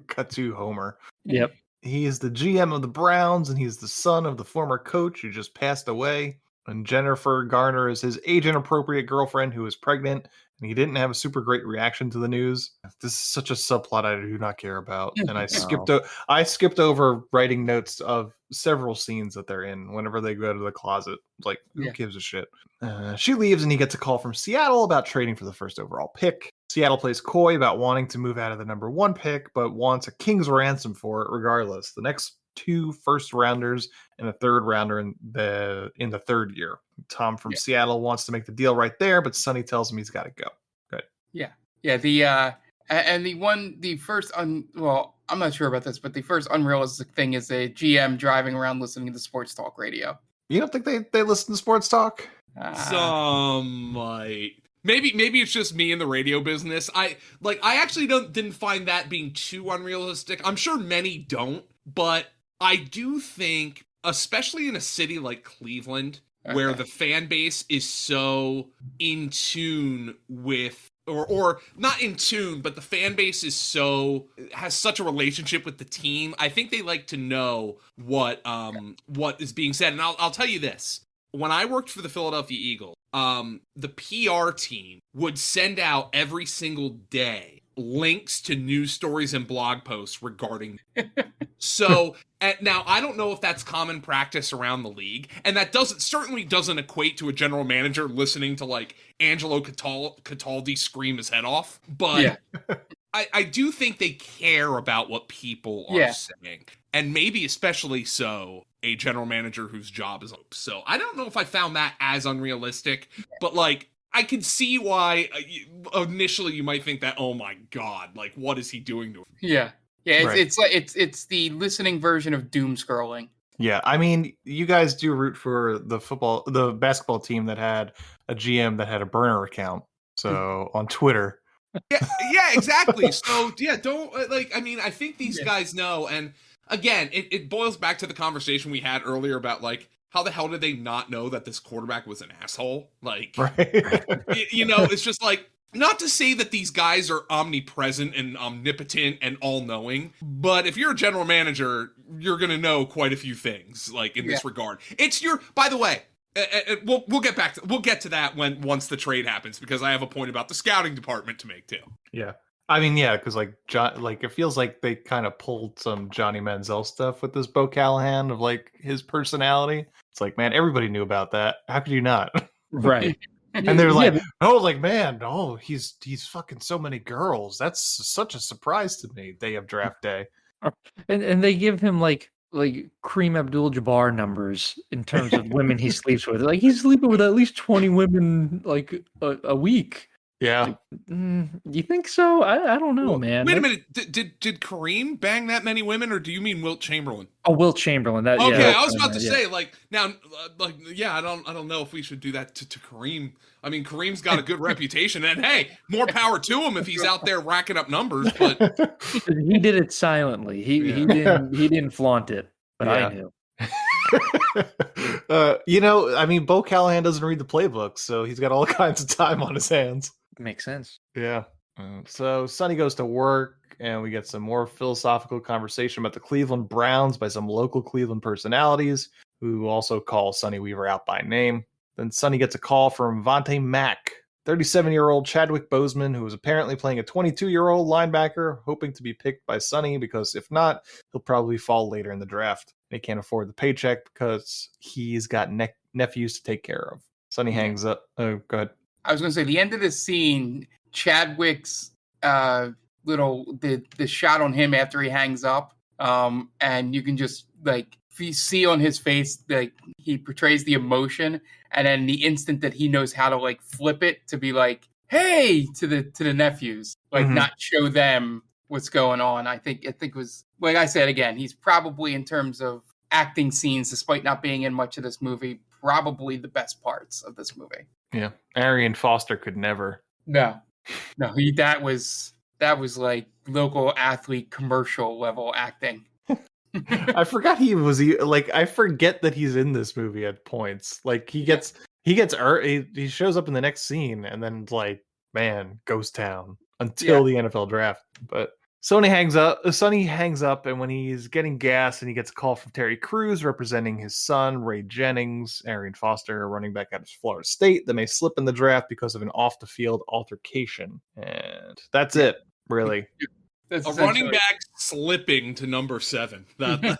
Cut to Homer. Yep. He is the GM of the Browns, and he's the son of the former coach who just passed away. And Jennifer Garner is his age-inappropriate girlfriend who is pregnant, and he didn't have a super great reaction to the news. This is such a subplot I do not care about, and I skipped over writing notes of several scenes that they're in whenever they go to the closet. Like, who gives a shit? She leaves, and he gets a call from Seattle about trading for the first overall pick. Seattle plays coy about wanting to move out of the number 1 pick, but wants a king's ransom for it regardless. The next 2 first rounders and a third rounder in the third year. Tom from Seattle wants to make the deal right there, but Sonny tells him he's got to go. Good. Yeah. Well, I'm not sure about this, but the first unrealistic thing is a GM driving around listening to sports talk radio. You don't think they listen to sports talk? Some might. Maybe it's just me in the radio business. I actually didn't find that being too unrealistic. I'm sure many don't, but I do think, especially in a city like Cleveland, where the fan base is so in tune with, or not in tune, but the fan base has such a relationship with the team. I think they like to know what is being said. And I'll tell you this. When I worked for the Philadelphia Eagles, the PR team would send out every single day links to news stories and blog posts regarding. So now I don't know if that's common practice around the league, and that certainly doesn't equate to a general manager listening to like Angelo Cataldi scream his head off. But I do think they care about what people are saying, and maybe especially so a general manager whose job is up. So I don't know if I found that as unrealistic, but like, I can see why initially you might think that, oh my God, like what is he doing to him? Yeah. It's the listening version of doom scrolling. Yeah, I mean, you guys do root for the basketball team that had a GM that had a burner account. So on Twitter. Yeah, exactly. So don't I think these guys know. And again, it boils back to the conversation we had earlier about like, how the hell did they not know that this quarterback was an asshole? Like, it's just like, not to say that these guys are omnipresent and omnipotent and all-knowing, but if you're a general manager, you're going to know quite a few things, like, in this regard. By the way, we'll get to that once the trade happens, because I have a point about the scouting department to make, too. Yeah. I mean, yeah, because it feels like they kind of pulled some Johnny Manziel stuff with this Bo Callahan of like his personality. It's like, man, everybody knew about that. How could you not? Right. And they're like, he's fucking so many girls. That's such a surprise to me. Day of draft day, and they give him like Kareem Abdul-Jabbar numbers in terms of women he sleeps with. Like he's sleeping with at least 20 women like a week. Yeah. You think so? I don't know, man. Wait a minute. Did Kareem bang that many women, or do you mean Wilt Chamberlain? Oh, Wilt Chamberlain. I was about to say, like, now, I don't know if we should do that to Kareem. I mean, Kareem's got a good reputation, and hey, more power to him if he's out there racking up numbers. But he did it silently. He didn't flaunt it, but I knew. I mean, Bo Callahan doesn't read the playbook, so he's got all kinds of time on his hands. Makes sense. Yeah. So Sonny goes to work, and we get some more philosophical conversation about the Cleveland Browns by some local Cleveland personalities who also call Sonny Weaver out by name. Then Sonny gets a call from Vontae Mack, 37-year-old Chadwick Boseman, who is apparently playing a 22-year-old linebacker, hoping to be picked by Sonny because if not, he'll probably fall later in the draft. They can't afford the paycheck because he's got nephews to take care of. Sonny hangs up. Oh, go ahead. I was going to say, the end of this scene, Chadwick's the shot on him after he hangs up, and you can just, like, you see on his face, like, he portrays the emotion, and then the instant that he knows how to, like, flip it to be like, hey, to the nephews, like, not show them what's going on. I think was, like I said, again, he's probably, in terms of acting scenes, despite not being in much of this movie, probably the best parts of this movie. Yeah, Arian Foster could never. No, that was like local athlete commercial level acting. I forgot I forget that he's in this movie at points. Like he shows up in the next scene and then like, man, ghost town until the NFL draft. But Sonny hangs up, and when he's getting gas and he gets a call from Terry Crews representing his son, Ray Jennings, Arian Foster, a running back out of Florida State, that may slip in the draft because of an off-the-field altercation. And that's it, really. A running back slipping to number 7. I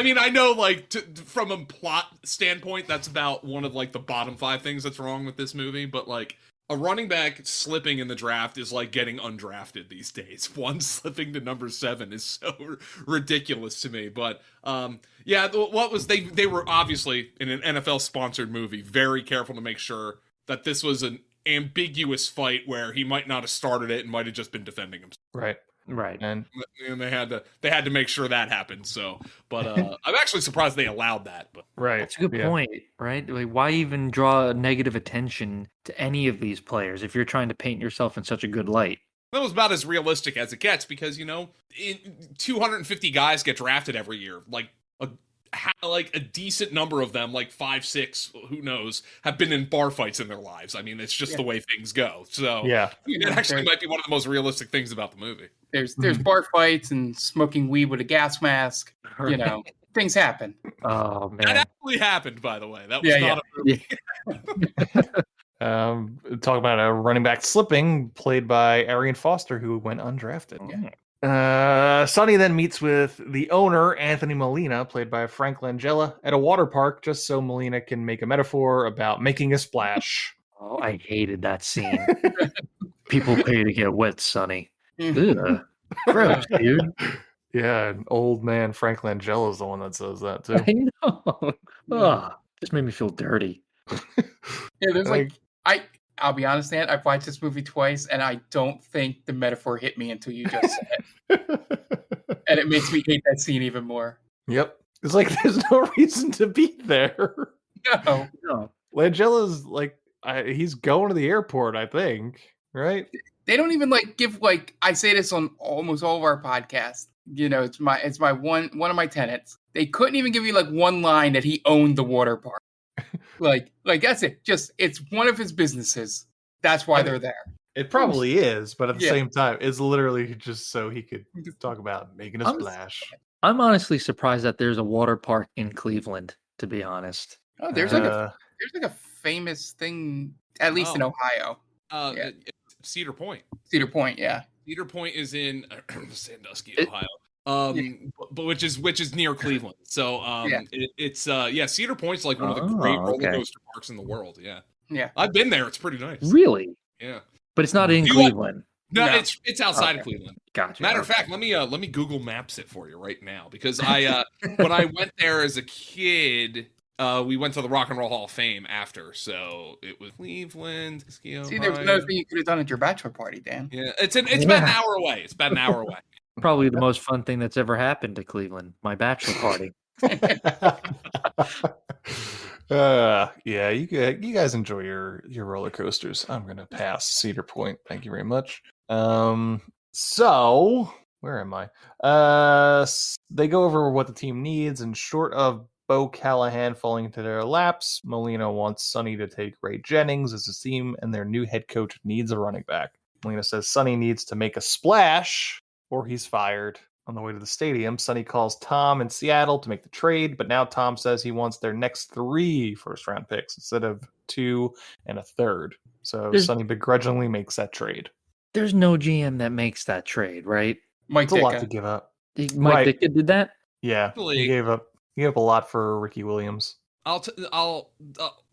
mean, I know, like, from a plot standpoint, that's about one of, like, the bottom 5 things that's wrong with this movie, but, like, a running back slipping in the draft is like getting undrafted these days. One slipping to number 7 is so ridiculous to me. But they were obviously in an NFL sponsored movie, very careful to make sure that this was an ambiguous fight where he might not have started it and might have just been defending himself. Right. And they had to make sure that happened. So, but I'm actually surprised they allowed that. But that's a good point, right? Like, why even draw negative attention to any of these players if you're trying to paint yourself in such a good light? That was about as realistic as it gets because 250 guys get drafted every year. Like a decent number of them, like 5, 6, who knows, have been in bar fights in their lives. I mean, it's just the way things go. So it actually might be one of the most realistic things about the movie. There's bar fights and smoking weed with a gas mask. Things happen. Oh man, that actually happened. By the way, that was not a movie. Talk about a running back slipping, played by Arian Foster, who went undrafted. Sonny then meets with the owner, Anthony Molina, played by Frank Langella, at a water park just so Molina can make a metaphor about making a splash. Oh, I hated that scene. People pay to get wet, Sonny. Ugh. Gross, dude. Yeah, an old man Frank Langella is the one that says that, too. I know. Oh, just made me feel dirty. There's I'll be honest, Dan, I've watched this movie twice, and I don't think the metaphor hit me until you just said it. And it makes me hate that scene even more. Yep. It's like there's no reason to be there. No. Langella's like, he's going to the airport, I think, right? They don't even give I say this on almost all of our podcasts. It's my one of my tenets. They couldn't even give you one line that he owned the water park. Like that's it. Just it's one of his businesses. That's why they're there. It probably is, but at the same time, it's literally just so he could talk about making a splash. I'm honestly surprised that there's a water park in Cleveland, to be honest. Oh, there's a famous thing, at least in Ohio. Cedar Point. Cedar Point, yeah. Cedar Point is in Sandusky, Ohio. But which is near Cleveland. So it's Cedar Point's like one of the great roller coaster parks in the world. Yeah. I've been there. It's pretty nice. Really? Yeah. But it's not in Cleveland. No, it's outside of Cleveland. Gotcha. Matter of fact, let me Google Maps it for you right now because I when I went there as a kid, we went to the Rock and Roll Hall of Fame after, so it was Cleveland. See, there's another thing you could have done at your bachelor party, Dan. Yeah, it's about an hour away. It's about an hour away. Probably the most fun thing that's ever happened to Cleveland, my bachelor party. You guys enjoy your roller coasters. I'm gonna pass Cedar Point. Thank you very much. So where am I? They go over what the team needs, and short of Bo Callahan falling into their laps, Molina wants Sonny to take Ray Jennings as his team, and their new head coach needs a running back. Molina says Sonny needs to make a splash or he's fired. On the way to the stadium, Sonny calls Tom in Seattle to make the trade, but now Tom says he wants their next 3 first-round picks instead of 2 and a third. So Sonny begrudgingly makes that trade. There's no GM that makes that trade, right? It's a lot to give up. Mike Ditka did that? Yeah, Actually, he gave up a lot for Ricky Williams.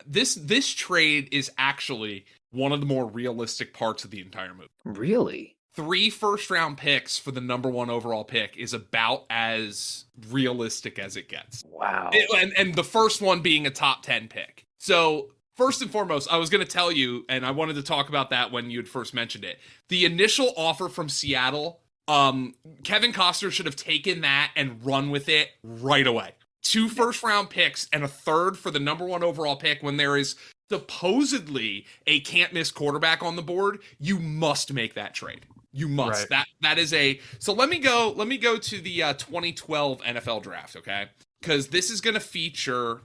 This trade is actually one of the more realistic parts of the entire movie. Really? 3 first-round picks for the number 1 overall pick is about as realistic as it gets. Wow. And the first one being a top 10 pick. So first and foremost, I was going to tell you, and I wanted to talk about that when you had first mentioned it. The initial offer from Seattle, Kevin Costner should have taken that and run with it right away. 2 first-round picks and a third for the number 1 overall pick when there is supposedly a can't-miss quarterback on the board. You must make that trade. You must. Right. That is a. So let me go to the 2012 NFL draft, okay? Because this is going to feature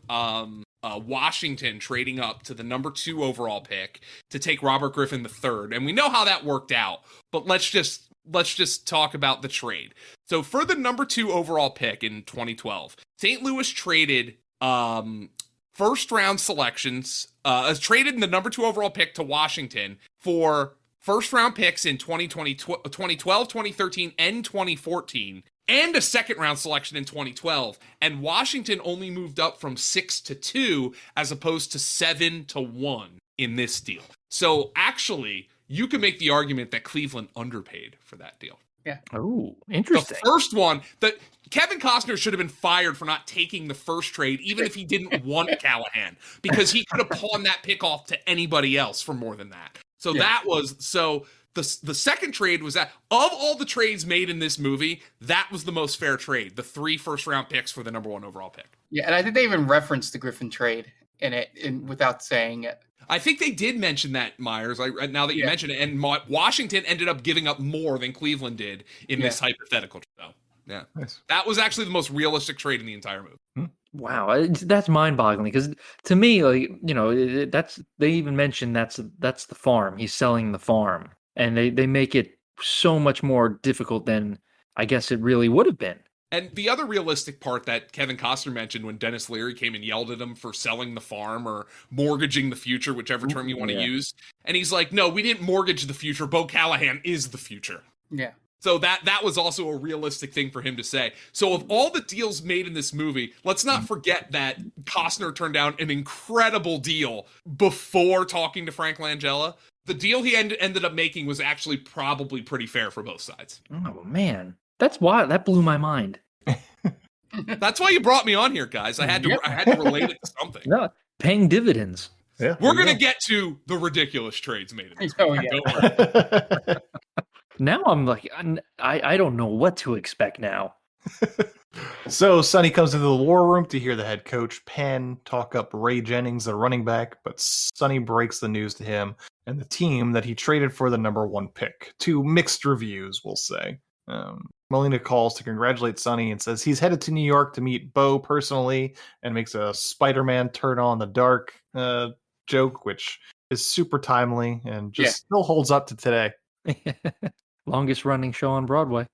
Washington trading up to the number 2 overall pick to take Robert Griffin III, and we know how that worked out. But let's just talk about the trade. So for the number 2 overall pick in 2012, St. Louis traded first round selections, traded the number 2 overall pick to Washington for first round picks in 2012, 2013, and 2014, and a second round selection in 2012. And Washington only moved up from 6 to 2 as opposed to 7 to 1 in this deal. So actually, you can make the argument that Cleveland underpaid for that deal. Yeah. Oh, interesting. The first one, that Kevin Costner should have been fired for not taking the first trade, even if he didn't want Callahan, because he could have pawned that pick off to anybody else for more than that. So that was the second trade was that of all the trades made in this movie, that was the most fair trade. The 3 first round picks for the number 1 overall pick. Yeah, and I think they even referenced the Griffin trade in it without saying it. I think they did mention that, Myers, now that you mention it, and Washington ended up giving up more than Cleveland did in this hypothetical. So, yeah. Nice. That was actually the most realistic trade in the entire movie. Wow, that's mind-boggling because to me, like, you know, they even mentioned that's the farm. He's selling the farm, and they make it so much more difficult than I guess it really would have been. And the other realistic part that Kevin Costner mentioned when Dennis Leary came and yelled at him for selling the farm or mortgaging the future, whichever term you want to use. And he's like, no, we didn't mortgage the future. Bo Callahan is the future. Yeah. So that was also a realistic thing for him to say. So of all the deals made in this movie, let's not forget that Costner turned down an incredible deal before talking to Frank Langella. The deal he ended up making was actually probably pretty fair for both sides. Oh, man. That's why that blew my mind. That's why you brought me on here, guys. I had to relate it to something. No, paying dividends. Yeah, we're gonna get to the ridiculous trades made in this. Oh yeah. Now I'm like, I don't know what to expect now. So Sonny comes into the war room to hear the head coach Penn talk up Ray Jennings, the running back, but Sonny breaks the news to him and the team that he traded for the number 1 pick. 2 mixed reviews, we'll say. Molina calls to congratulate Sonny and says he's headed to New York to meet Bo personally, and makes a Spider-Man turn on the dark joke, which is super timely and just still holds up to today. Longest running show on Broadway.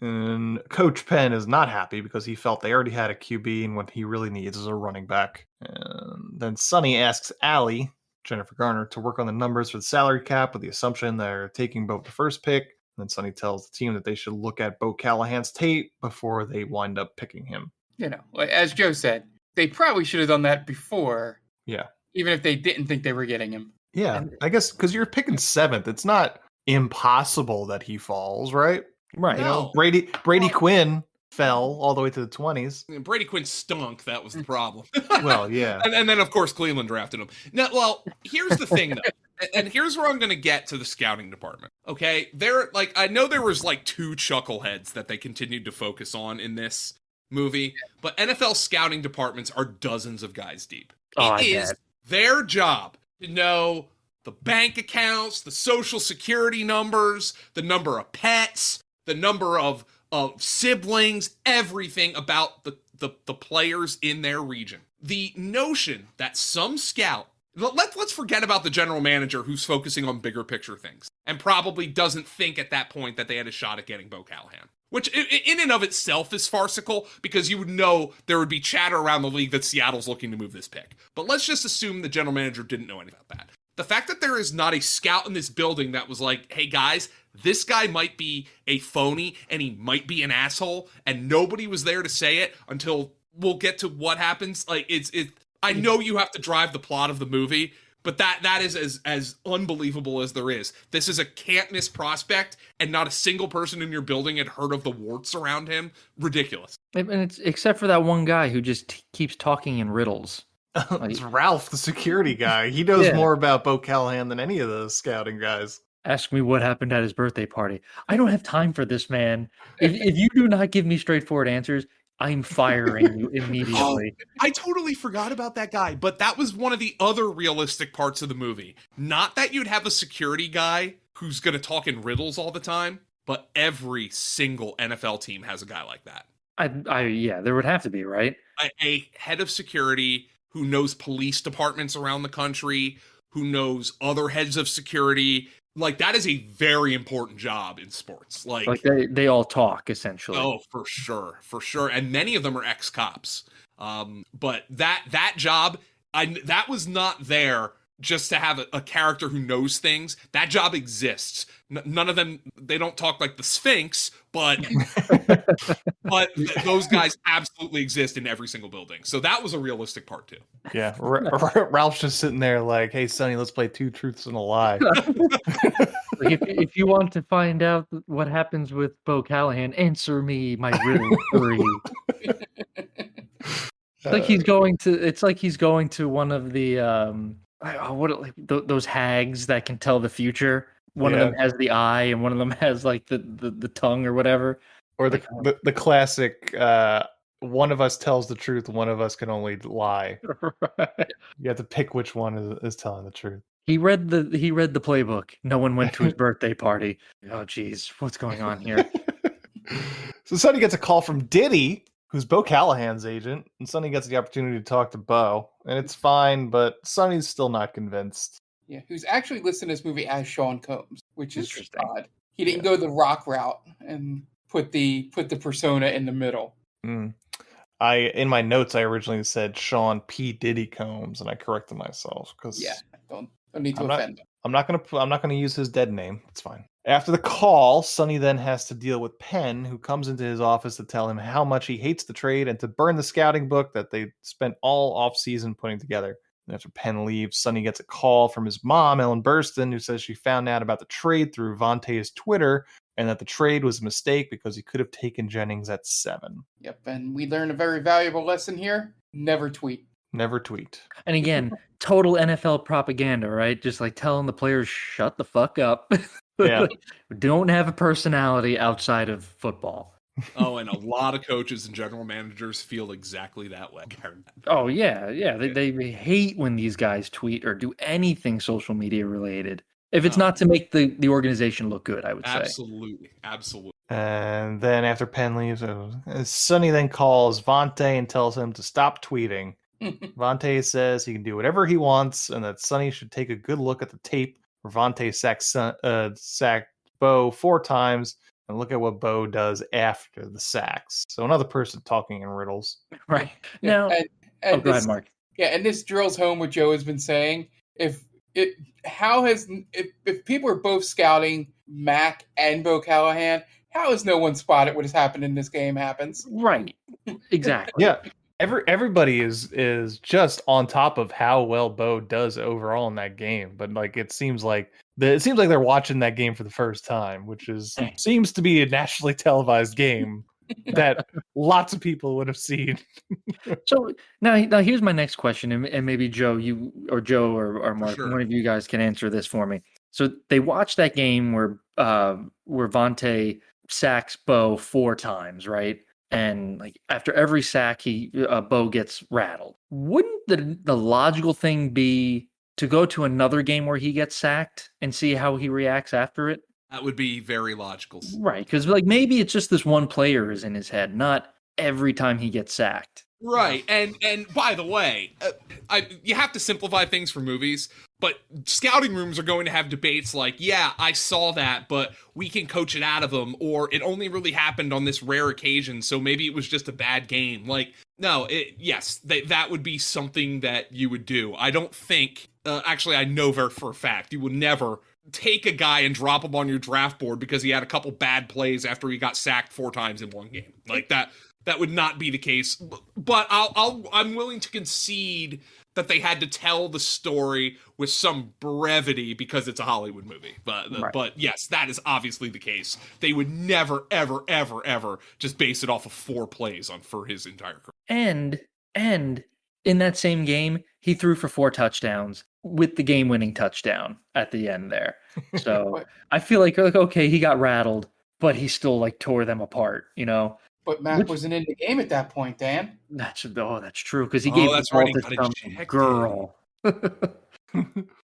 And Coach Penn is not happy because he felt they already had a QB and what he really needs is a running back. And then Sonny asks Allie, Jennifer Garner, to work on the numbers for the salary cap with the assumption they're taking both the first pick. And then Sonny tells the team that they should look at Bo Callahan's tape before they wind up picking him. You know, as Joe said, they probably should have done that before. Yeah. Even if they didn't think they were getting him. Yeah, I guess because you're picking 7th, it's not impossible that he falls, right? Right. You know, Brady Quinn fell all the way to the 20s. Brady Quinn stunk. That was the problem. Well, yeah. And then, of course, Cleveland drafted him. Now, well, here's the thing, though. And here's where I'm going to get to the scouting department. Okay? I know there was 2 chuckleheads that they continued to focus on in this movie, but NFL scouting departments are dozens of guys deep. It is their job to know the bank accounts, the social security numbers, the number of pets, the number of siblings, everything about the players in their region. The notion that some scout, let's forget about the general manager who's focusing on bigger picture things and probably doesn't think at that point that they had a shot at getting Bo Callahan. Which in and of itself is farcical because you would know there would be chatter around the league that Seattle's looking to move this pick. But let's just assume the general manager didn't know anything about that. The fact that there is not a scout in this building that was like, hey guys, this guy might be a phony and he might be an asshole, and nobody was there to say it until we'll get to what happens. Like, I know you have to drive the plot of the movie, but that is as unbelievable as there is. This is a can't miss prospect, and not a single person in your building had heard of the warts around him. Ridiculous. And it's except for that one guy who just keeps talking in riddles. It's Ralph, the security guy. He knows more about Bo Callahan than any of the scouting guys. Ask me what happened at his birthday party. I don't have time for this, man. If you do not give me straightforward answers, I'm firing you immediately. I totally forgot about that guy, but that was one of the other realistic parts of the movie. Not that you'd have a security guy who's going to talk in riddles all the time, but every single NFL team has a guy like that. Yeah, there would have to be, right? A head of security who knows police departments around the country, who knows other heads of security. Like, that is a very important job in sports. Like they all talk, essentially. Oh, for sure. And many of them are ex-cops. But that job, that was not there just to have a character who knows things. That job exists. None of them, they don't talk like the Sphinx, but those guys absolutely exist in every single building. So that was a realistic part too. Yeah, Ralph's just sitting there like, hey, Sonny, let's play 2 truths and a lie. If you want to find out what happens with Bo Callahan, answer me my riddle 3. It's like he's going to one of the those hags that can tell the future. One of them has the eye, and one of them has like the tongue or whatever. Or the classic, one of us tells the truth, one of us can only lie. Right. You have to pick which one is telling the truth. He read the playbook. No one went to his birthday party. Oh, geez, what's going on here? So Sonny gets a call from Diddy, who's Bo Callahan's agent, and Sonny gets the opportunity to talk to Bo, and it's fine, but Sonny's still not convinced. Yeah, who's actually listed in this movie as Sean Combs, which is odd. He didn't go the rock route and put the persona in the middle. In my notes, I originally said Sean P. Diddy Combs, and I corrected myself because don't need to offend him. I'm not gonna use his dead name. It's fine. After the call, Sonny then has to deal with Penn, who comes into his office to tell him how much he hates the trade and to burn the scouting book that they spent all off-season putting together. And after Penn leaves, Sonny gets a call from his mom, Ellen Burstyn, who says she found out about the trade through Vontae's Twitter and that the trade was a mistake because he could have taken Jennings at 7. Yep, and we learned a very valuable lesson here. Never tweet. Never tweet. And again, total NFL propaganda, right? Just like telling the players, shut the fuck up. Yeah. Don't have a personality outside of football. Oh, and a lot of coaches and general managers feel exactly that way. Oh, yeah. They hate when these guys tweet or do anything social media related. If it's not to make the organization look good, I would say. Absolutely. And then after Penn leaves, Sonny then calls Vontae and tells him to stop tweeting. Vontae says he can do whatever he wants and that Sonny should take a good look at the tape where Vontae sacked Bo 4 times and look at what Bo does after the sacks. So another person talking in riddles. Right. Now, and go ahead, Mark. Yeah, and this drills home what Joe has been saying. If people are both scouting Mac and Bo Callahan, how has no one spotted what has happened in this game happens? Right. Exactly. Yeah. Everybody is just on top of how well Bo does overall in that game, but like it seems like they're watching that game for the first time, which seems to be a nationally televised game that lots of people would have seen. So now here's my next question, and maybe Joe or Mark, one of you guys can answer this for me. So they watched that game where Vontae sacks Bo 4 times, right? And like after every sack, Bo gets rattled. Wouldn't the logical thing be to go to another game where he gets sacked and see how he reacts after it? That would be very logical. Right, because like maybe it's just this one player is in his head, not every time he gets sacked. Right, and by the way, you have to simplify things for movies, but scouting rooms are going to have debates like, yeah, I saw that, but we can coach it out of them, or it only really happened on this rare occasion, so maybe it was just a bad game. Like, no, yes, that would be something that you would do. I don't think actually, I know for a fact, you would never take a guy and drop him on your draft board because he had a couple bad plays after he got sacked 4 times in one game. Like that would not be the case. But I'm willing to concede that they had to tell the story with some brevity because it's a Hollywood movie. But yes, that is obviously the case. They would never, ever, ever, ever just base it off of 4 plays for his entire career. And in that same game, he threw for 4 touchdowns with the game-winning touchdown at the end there. So I feel like okay, he got rattled, but he still like tore them apart, you know. But Mac wasn't in the game at that point, Dan. That's true because he gave the ball to some girl.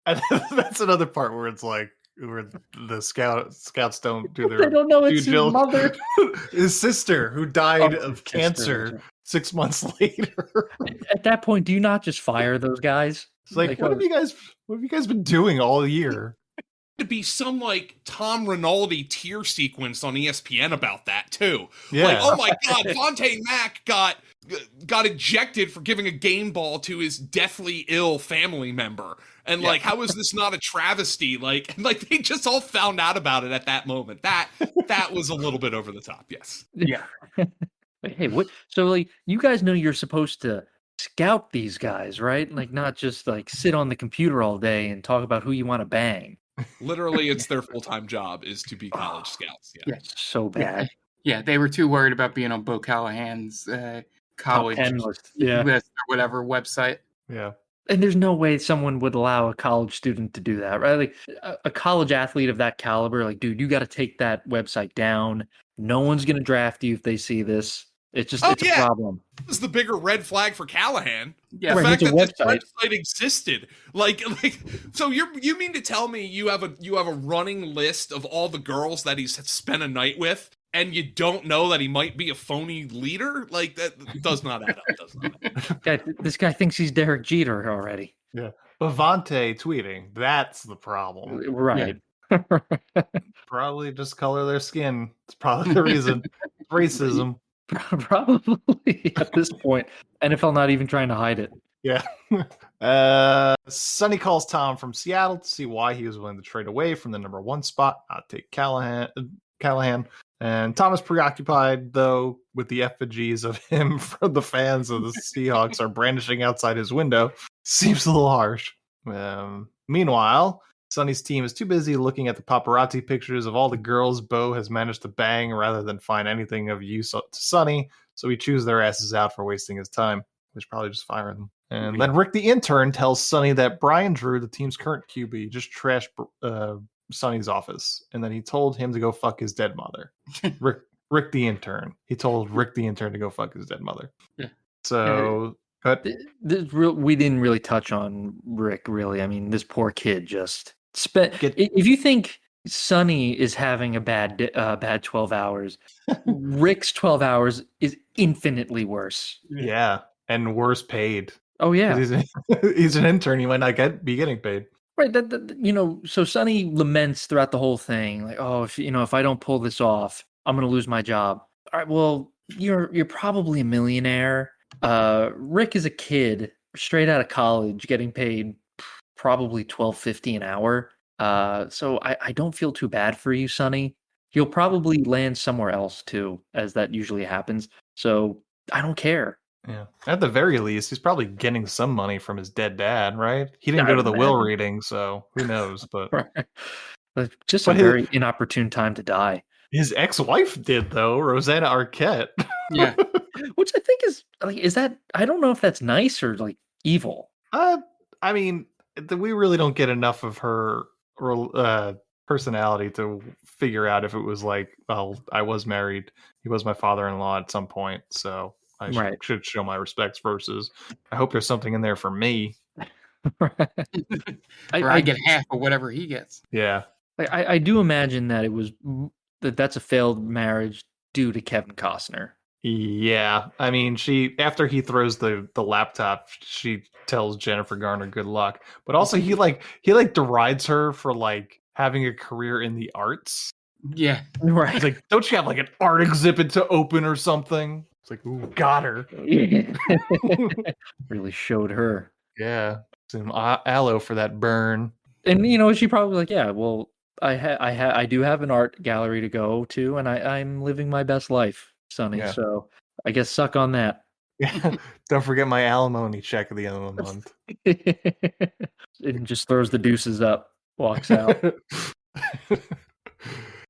And that's another part where it's like where the scouts don't do their. They don't know it's his mother, his sister, who died of cancer 6 months later. At that point, do you not just fire those guys? It's like what have you guys been doing all year? To be some like Tom Rinaldi tear sequence on ESPN about that too. Yeah. Like, oh my God, Vontae Mack got ejected for giving a game ball to his deathly ill family member. And like, how is this not a travesty? Like they just all found out about it at that moment. That was a little bit over the top. Yes. Yeah. Hey, what? So like, you guys know you're supposed to scout these guys, right? Like, not just like sit on the computer all day and talk about who you want to bang. Literally, it's their full-time job is to be college scouts. Yeah. So bad. Yeah, they were too worried about being on Bo Callahan's college list, or whatever website. Yeah. And there's no way someone would allow a college student to do that, right? Like a college athlete of that caliber, like, dude, you got to take that website down. No one's going to draft you if they see this. It's just a problem. This is the bigger red flag for Callahan. Yeah, the fact that this website existed. Like, so you mean to tell me you have a running list of all the girls that he's spent a night with, and you don't know that he might be a phony leader? Like, that does not add up. This guy thinks he's Derek Jeter already. Yeah. Vontae tweeting, that's the problem. Right. Yeah. Probably just color their skin. It's probably the reason. Racism. Probably at this point. NFL not even trying to hide it. Yeah. Sonny calls Tom from Seattle to see why he was willing to trade away from the number 1 spot, not take Callahan. And Tom is preoccupied, though, with the effigies of him from the fans of the Seahawks are brandishing outside his window. Seems a little harsh. Meanwhile, Sonny's team is too busy looking at the paparazzi pictures of all the girls Bo has managed to bang rather than find anything of use to Sonny, so he chews their asses out for wasting his time. We should probably just fire them. And then Rick the intern tells Sonny that Brian Drew, the team's current QB, just trashed Sonny's office, and then he told him to go fuck his dead mother. Rick the intern. He told Rick the intern to go fuck his dead mother. Yeah. So... we didn't really touch on Rick, really. I mean, this poor kid just spent. If you think Sonny is having a bad 12 hours, Rick's 12 hours is infinitely worse. Yeah, and worse paid. Oh yeah, he's an intern. He might not be getting paid. Right. So Sonny laments throughout the whole thing, like, oh, if I don't pull this off, I'm gonna lose my job. All right. Well, you're probably a millionaire. Rick is a kid straight out of college getting paid probably $12.50 an hour. So I don't feel too bad for you, Sonny. You'll probably land somewhere else too, as that usually happens. So I don't care. Yeah. At the very least, he's probably getting some money from his dead dad, right? He didn't go to the will reading, so who knows? But just a very inopportune time to die. His ex-wife did, though, Rosanna Arquette. Yeah. Which I think is that, I don't know if that's nice or like evil. I mean, we really don't get enough of her personality to figure out if it was like, well, I was married, he was my father-in-law at some point, so I should show my respects versus I hope there's something in there for me. I get half of whatever he gets. Yeah. I do imagine that that's a failed marriage due to Kevin Costner. Yeah, I mean, after he throws the laptop, she tells Jennifer Garner good luck. But also, he derides her for like having a career in the arts. Yeah, right. He's like, don't you have like an art exhibit to open or something? It's like, ooh, got her. Really showed her. Yeah. Some aloe for that burn. And she probably like, yeah, well, I do have an art gallery to go to, and I'm living my best life, Sonny. Yeah. So I guess suck on that. Don't forget my alimony check at the end of the month. And just throws the deuces up, walks out.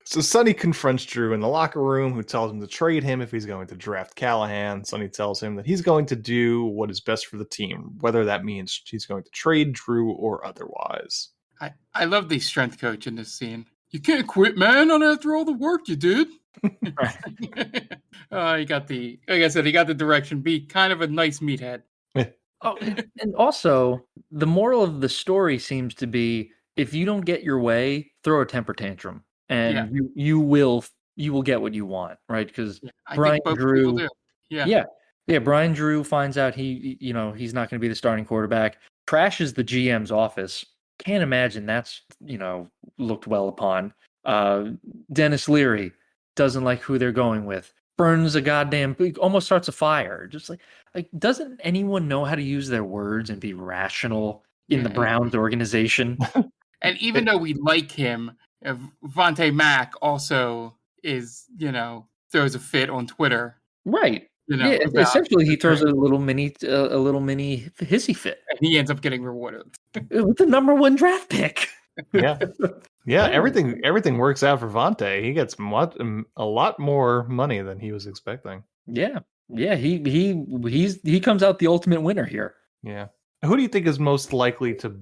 So Sonny confronts Drew in the locker room, who tells him to trade him if he's going to draft Callahan. Sonny tells him that he's going to do what is best for the team, whether that means he's going to trade Drew or otherwise. I love the strength coach in this scene. You can't quit, man, not after all the work you did. He got the, like I said, he got the direction. Be kind of a nice meathead. Oh, and also the moral of the story seems to be: if you don't get your way, throw a temper tantrum, and you will get what you want, right? Because Brian Drew, Brian Drew finds out he's not going to be the starting quarterback. Trashes the GM's office. Can't imagine that's looked well upon. Dennis Leary doesn't like who they're going with. Burns a goddamn, almost starts a fire. Just like doesn't anyone know how to use their words and be rational in the Browns organization? And even though we like him, Vontae Mack also is, throws a fit on Twitter. Right. Essentially he throws a little mini hissy fit. And he ends up getting rewarded with the number 1 draft pick. Yeah, everything works out for Vontae. He gets a lot more money than he was expecting. Yeah, he comes out the ultimate winner here. Yeah. Who do you think is most likely to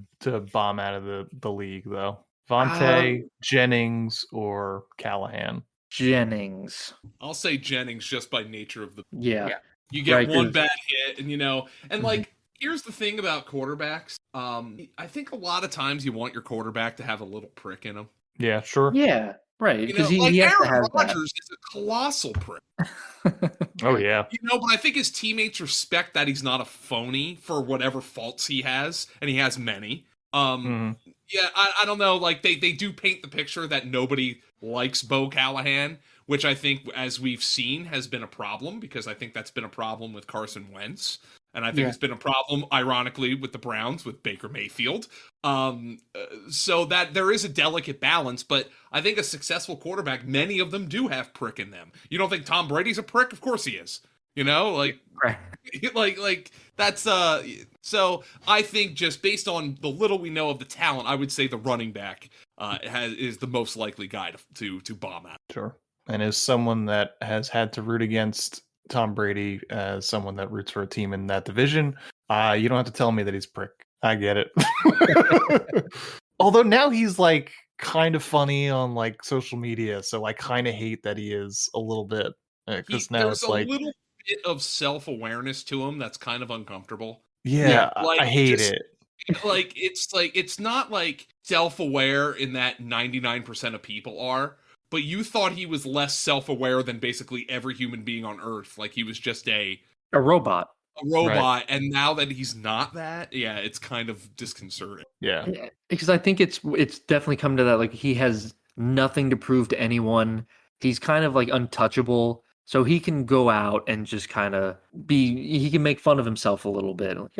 bomb out of the league, though? Vontae, Jennings, or Callahan? Jennings. I'll say Jennings just by nature of the... Yeah. You get one bad hit, and and here's the thing about quarterbacks. I think a lot of times you want your quarterback to have a little prick in him. Yeah, sure. Yeah, right. Because he has Aaron to have Rodgers is a colossal prick. Oh yeah. But I think his teammates respect that he's not a phony for whatever faults he has, and he has many. Yeah, I don't know. Like they do paint the picture that nobody likes Bo Callahan, which I think, as we've seen, has been a problem, because I think that's been a problem with Carson Wentz. And I think it's been a problem, ironically, with the Browns, with Baker Mayfield. So that there is a delicate balance, but I think a successful quarterback, many of them do have prick in them. You don't think Tom Brady's a prick? Of course he is. Like that's so I think, just based on the little we know of the talent, I would say the running back is the most likely guy to bomb out. Sure. And as someone that has had to root against Tom Brady, as someone that roots for a team in that division, you don't have to tell me that he's a prick. I get it. Although now he's like kind of funny on like social media, so I kind of hate that he is a little bit, because now it's like little bit of self-awareness to him that's kind of uncomfortable. Yeah, I hate it. It's not like self-aware in that 99% of people are. But you thought he was less self-aware than basically every human being on Earth. Like he was just a robot. Right. And now that he's not that, it's kind of disconcerting. Yeah. Because I think it's definitely come to that. Like, he has nothing to prove to anyone. He's kind of like untouchable. So he can go out and just kind of he can make fun of himself a little bit. Like,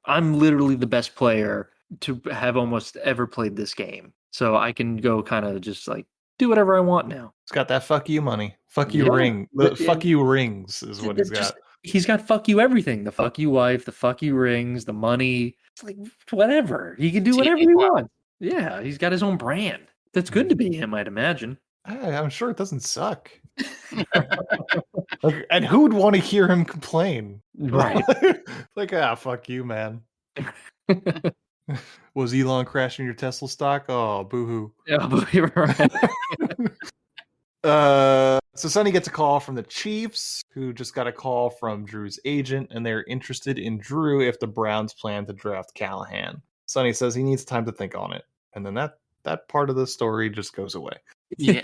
I'm literally the best player to have almost ever played this game. So I can go kind of just like do whatever I want now. He's got that fuck you money. Fuck you ring. Fuck you rings is what he's got. He's got fuck you everything. The fuck you wife, the fuck you rings, the money. It's like whatever. He can do whatever he wants. Yeah, he's got his own brand. That's good to be him, I'd imagine. I'm sure it doesn't suck. And who would want to hear him complain? Right. Like, fuck you, man. Was Elon crashing your Tesla stock? Oh, boo-hoo. Yeah, right. So Sonny gets a call from the Chiefs, who just got a call from Drew's agent, and they're interested in Drew if the Browns plan to draft Callahan. Sonny says he needs time to think on it, and then that part of the story just goes away. Yeah,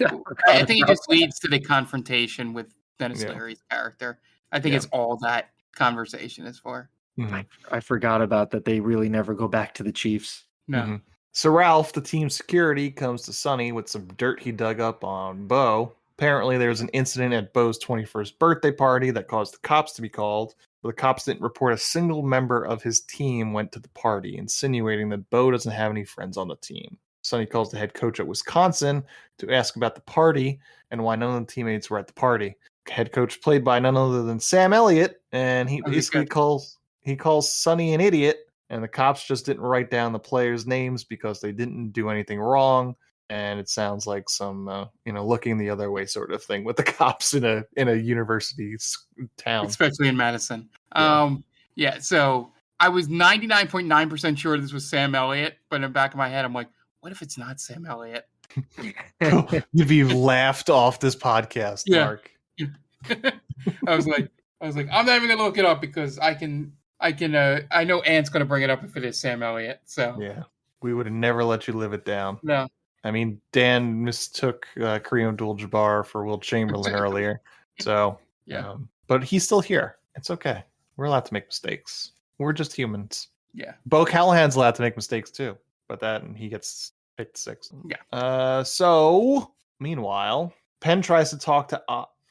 I think it just leads to the confrontation with Dennis Leary's character. I think it's all that conversation is for. Mm-hmm. I forgot about that. They really never go back to the Chiefs. No. Mm-hmm. So Ralph, the team security, comes to Sonny with some dirt he dug up on Bo. Apparently, there was an incident at Bo's 21st birthday party that caused the cops to be called. But the cops didn't report a single member of his team went to the party, insinuating that Bo doesn't have any friends on the team. Sonny calls the head coach at Wisconsin to ask about the party and why none of the teammates were at the party. Head coach played by none other than Sam Elliott, and he basically calls Sonny an idiot, and the cops just didn't write down the players' names because they didn't do anything wrong. And it sounds like some, looking the other way sort of thing with the cops in a university town, especially in Madison. Yeah. So I was 99.9% sure this was Sam Elliott, but in the back of my head, I'm like, what if it's not Sam Elliott? You'd be laughed off this podcast, Mark. I was like, I'm not even gonna look it up because I know Ant's gonna bring it up if it is Sam Elliott. So yeah, we would have never let you live it down. No. I mean, Dan mistook Kareem Abdul-Jabbar for Wilt Chamberlain earlier. So, but he's still here. It's okay. We're allowed to make mistakes. We're just humans. Yeah. Bo Callahan's allowed to make mistakes too, but he gets picked 6th. Yeah. So, meanwhile, Penn tries to talk to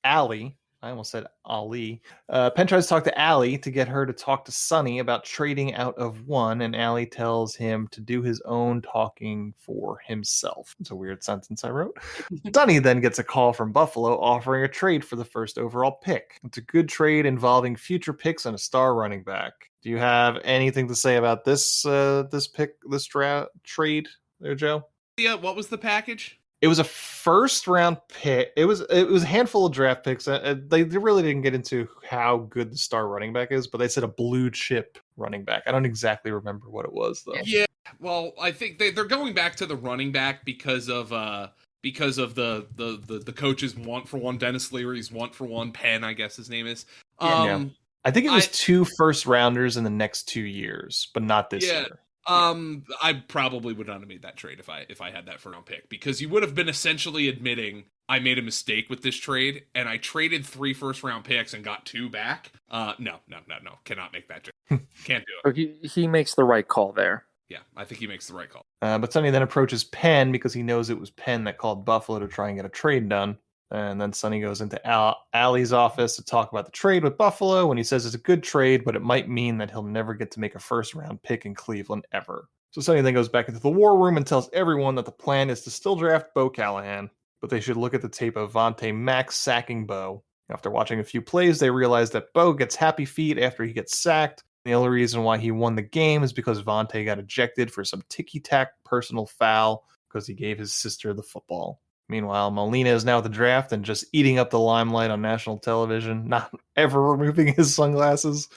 Allie. I almost said Ali. Penn tries to talk to Allie to get her to talk to Sonny about trading out of 1, and Allie tells him to do his own talking for himself. It's a weird sentence I wrote. Sonny then gets a call from Buffalo offering a trade for the first overall pick. It's a good trade involving future picks and a star running back. Do you have anything to say about this trade there, Joe? Yeah, what was the package? It was a first round pick. It was a handful of draft picks. They really didn't get into how good the star running back is, but they said a blue chip running back. I don't exactly remember what it was though. Yeah, well, I think they're going back to the running back because of the coach's want for one, Dennis Leary's want for one, Penn, I guess his name is. I think it was 2 first rounders in the next 2 years, but not this year. I probably would not have made that trade if I had that first round pick, because you would have been essentially admitting I made a mistake with this trade and I traded 3 first round picks and got 2 back. No, cannot make that trade. Can't do it. He makes the right call there. Yeah, I think he makes the right call. But Sonny then approaches Penn because he knows it was Penn that called Buffalo to try and get a trade done. And then Sonny goes into Allie's office to talk about the trade with Buffalo, and he says it's a good trade, but it might mean that he'll never get to make a first-round pick in Cleveland ever. So Sonny then goes back into the war room and tells everyone that the plan is to still draft Bo Callahan, but they should look at the tape of Vontae Mack sacking Bo. After watching a few plays, they realize that Bo gets happy feet after he gets sacked. The only reason why he won the game is because Vontae got ejected for some ticky-tack personal foul because he gave his sister the football. Meanwhile, Molina is now at the draft and just eating up the limelight on national television, not ever removing his sunglasses.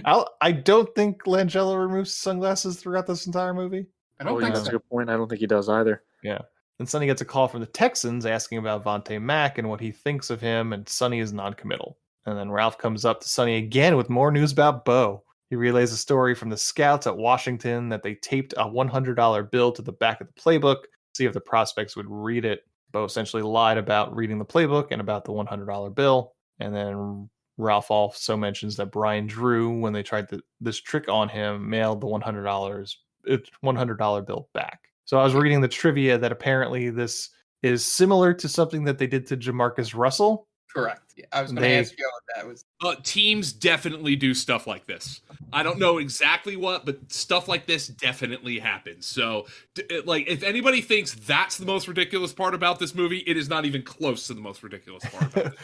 I don't think Langella removes sunglasses throughout this entire movie. I don't think that's a good point. I don't think he does either. Yeah. Then Sonny gets a call from the Texans asking about Vontae Mack and what he thinks of him, and Sonny is non-committal. And then Ralph comes up to Sonny again with more news about Bo. He relays a story from the scouts at Washington that they taped a $100 bill to the back of the playbook, see if the prospects would read it. Bo essentially lied about reading the playbook and about the $100 bill. And then Ralph also mentions that Brian Drew, when they tried this trick on him, mailed the $100 bill back. So I was reading the trivia that apparently this is similar to something that they did to Jamarcus Russell. Correct. I was going to ask you what that was. Teams definitely do stuff like this. I don't know exactly what, but stuff like this definitely happens. So, if anybody thinks that's the most ridiculous part about this movie, it is not even close to the most ridiculous part about it.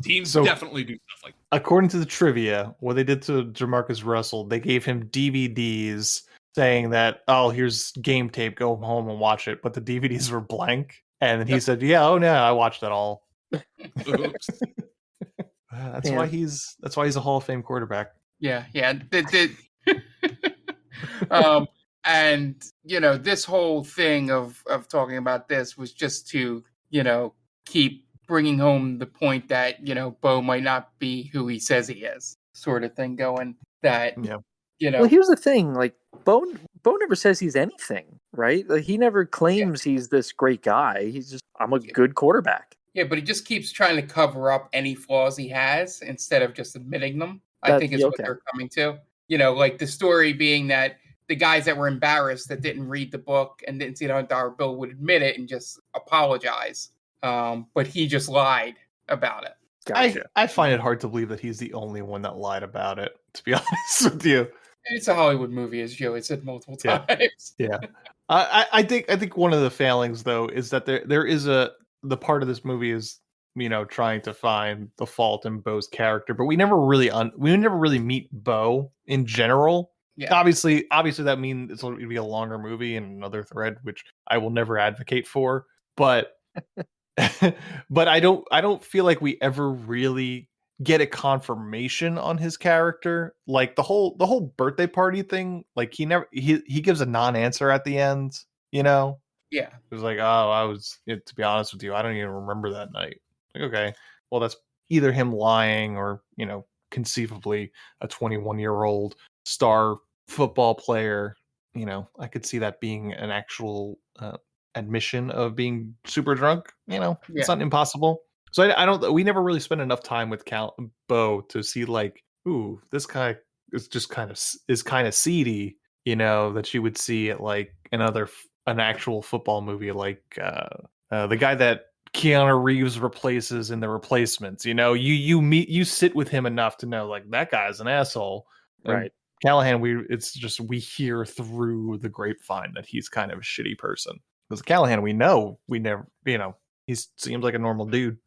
Teams definitely do stuff like that. According to the trivia, what they did to Jamarcus Russell, they gave him DVDs saying that, oh, here's game tape, go home and watch it. But the DVDs were blank. And then he said, yeah, oh, no, I watched that all. That's why he's a Hall of Fame quarterback. Yeah. And this whole thing of talking about this was just to keep bringing home the point that Bo might not be who he says he is, sort of thing going. That Well, here's the thing: like Bo never says he's anything, right? Like, he never claims he's this great guy. He's just, I'm a good quarterback. Yeah, but he just keeps trying to cover up any flaws he has instead of just admitting them. I think is what they're coming to. Like the story being that the guys that were embarrassed that didn't read the book and didn't see the $100 bill would admit it and just apologize. But he just lied about it. Gotcha. I find it hard to believe that he's the only one that lied about it, to be honest with you. It's a Hollywood movie, as Joey said multiple Yeah. times. Yeah. I think one of the failings though is that there is the part of this movie is, trying to find the fault in Bo's character, but we never really meet Bo in general. Yeah. Obviously that means it's going to be a longer movie and another thread, which I will never advocate for, but but I don't feel like we ever really get a confirmation on his character. Like the whole birthday party thing, like he gives a non-answer at the end, Yeah. It was like, oh, to be honest with you, I don't even remember that night. Like, okay, well, that's either him lying or, conceivably a 21-year-old star football player. I could see that being an actual admission of being super drunk. It's not impossible. So I don't. We never really spent enough time with Bo to see like, ooh, this guy is just kind of seedy. That you would see at like an actual football movie, like the guy that Keanu Reeves replaces in The Replacements. You sit with him enough to know like that guy's an asshole. And Right. Callahan, we hear through the grapevine that he's kind of a shitty person. Because Callahan, we never, he seems like a normal dude.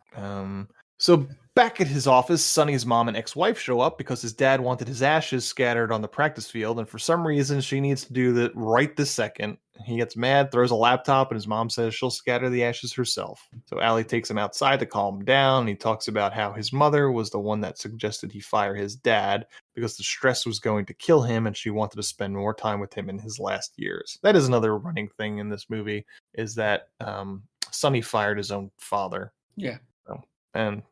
So back at his office, Sonny's mom and ex-wife show up because his dad wanted his ashes scattered on the practice field, and for some reason she needs to do that right this second. He gets mad, throws a laptop, and his mom says she'll scatter the ashes herself. So Allie takes him outside to calm him down, and he talks about how his mother was the one that suggested he fire his dad because the stress was going to kill him, and she wanted to spend more time with him in his last years. That is another running thing in this movie, is that Sonny fired his own father. Yeah. And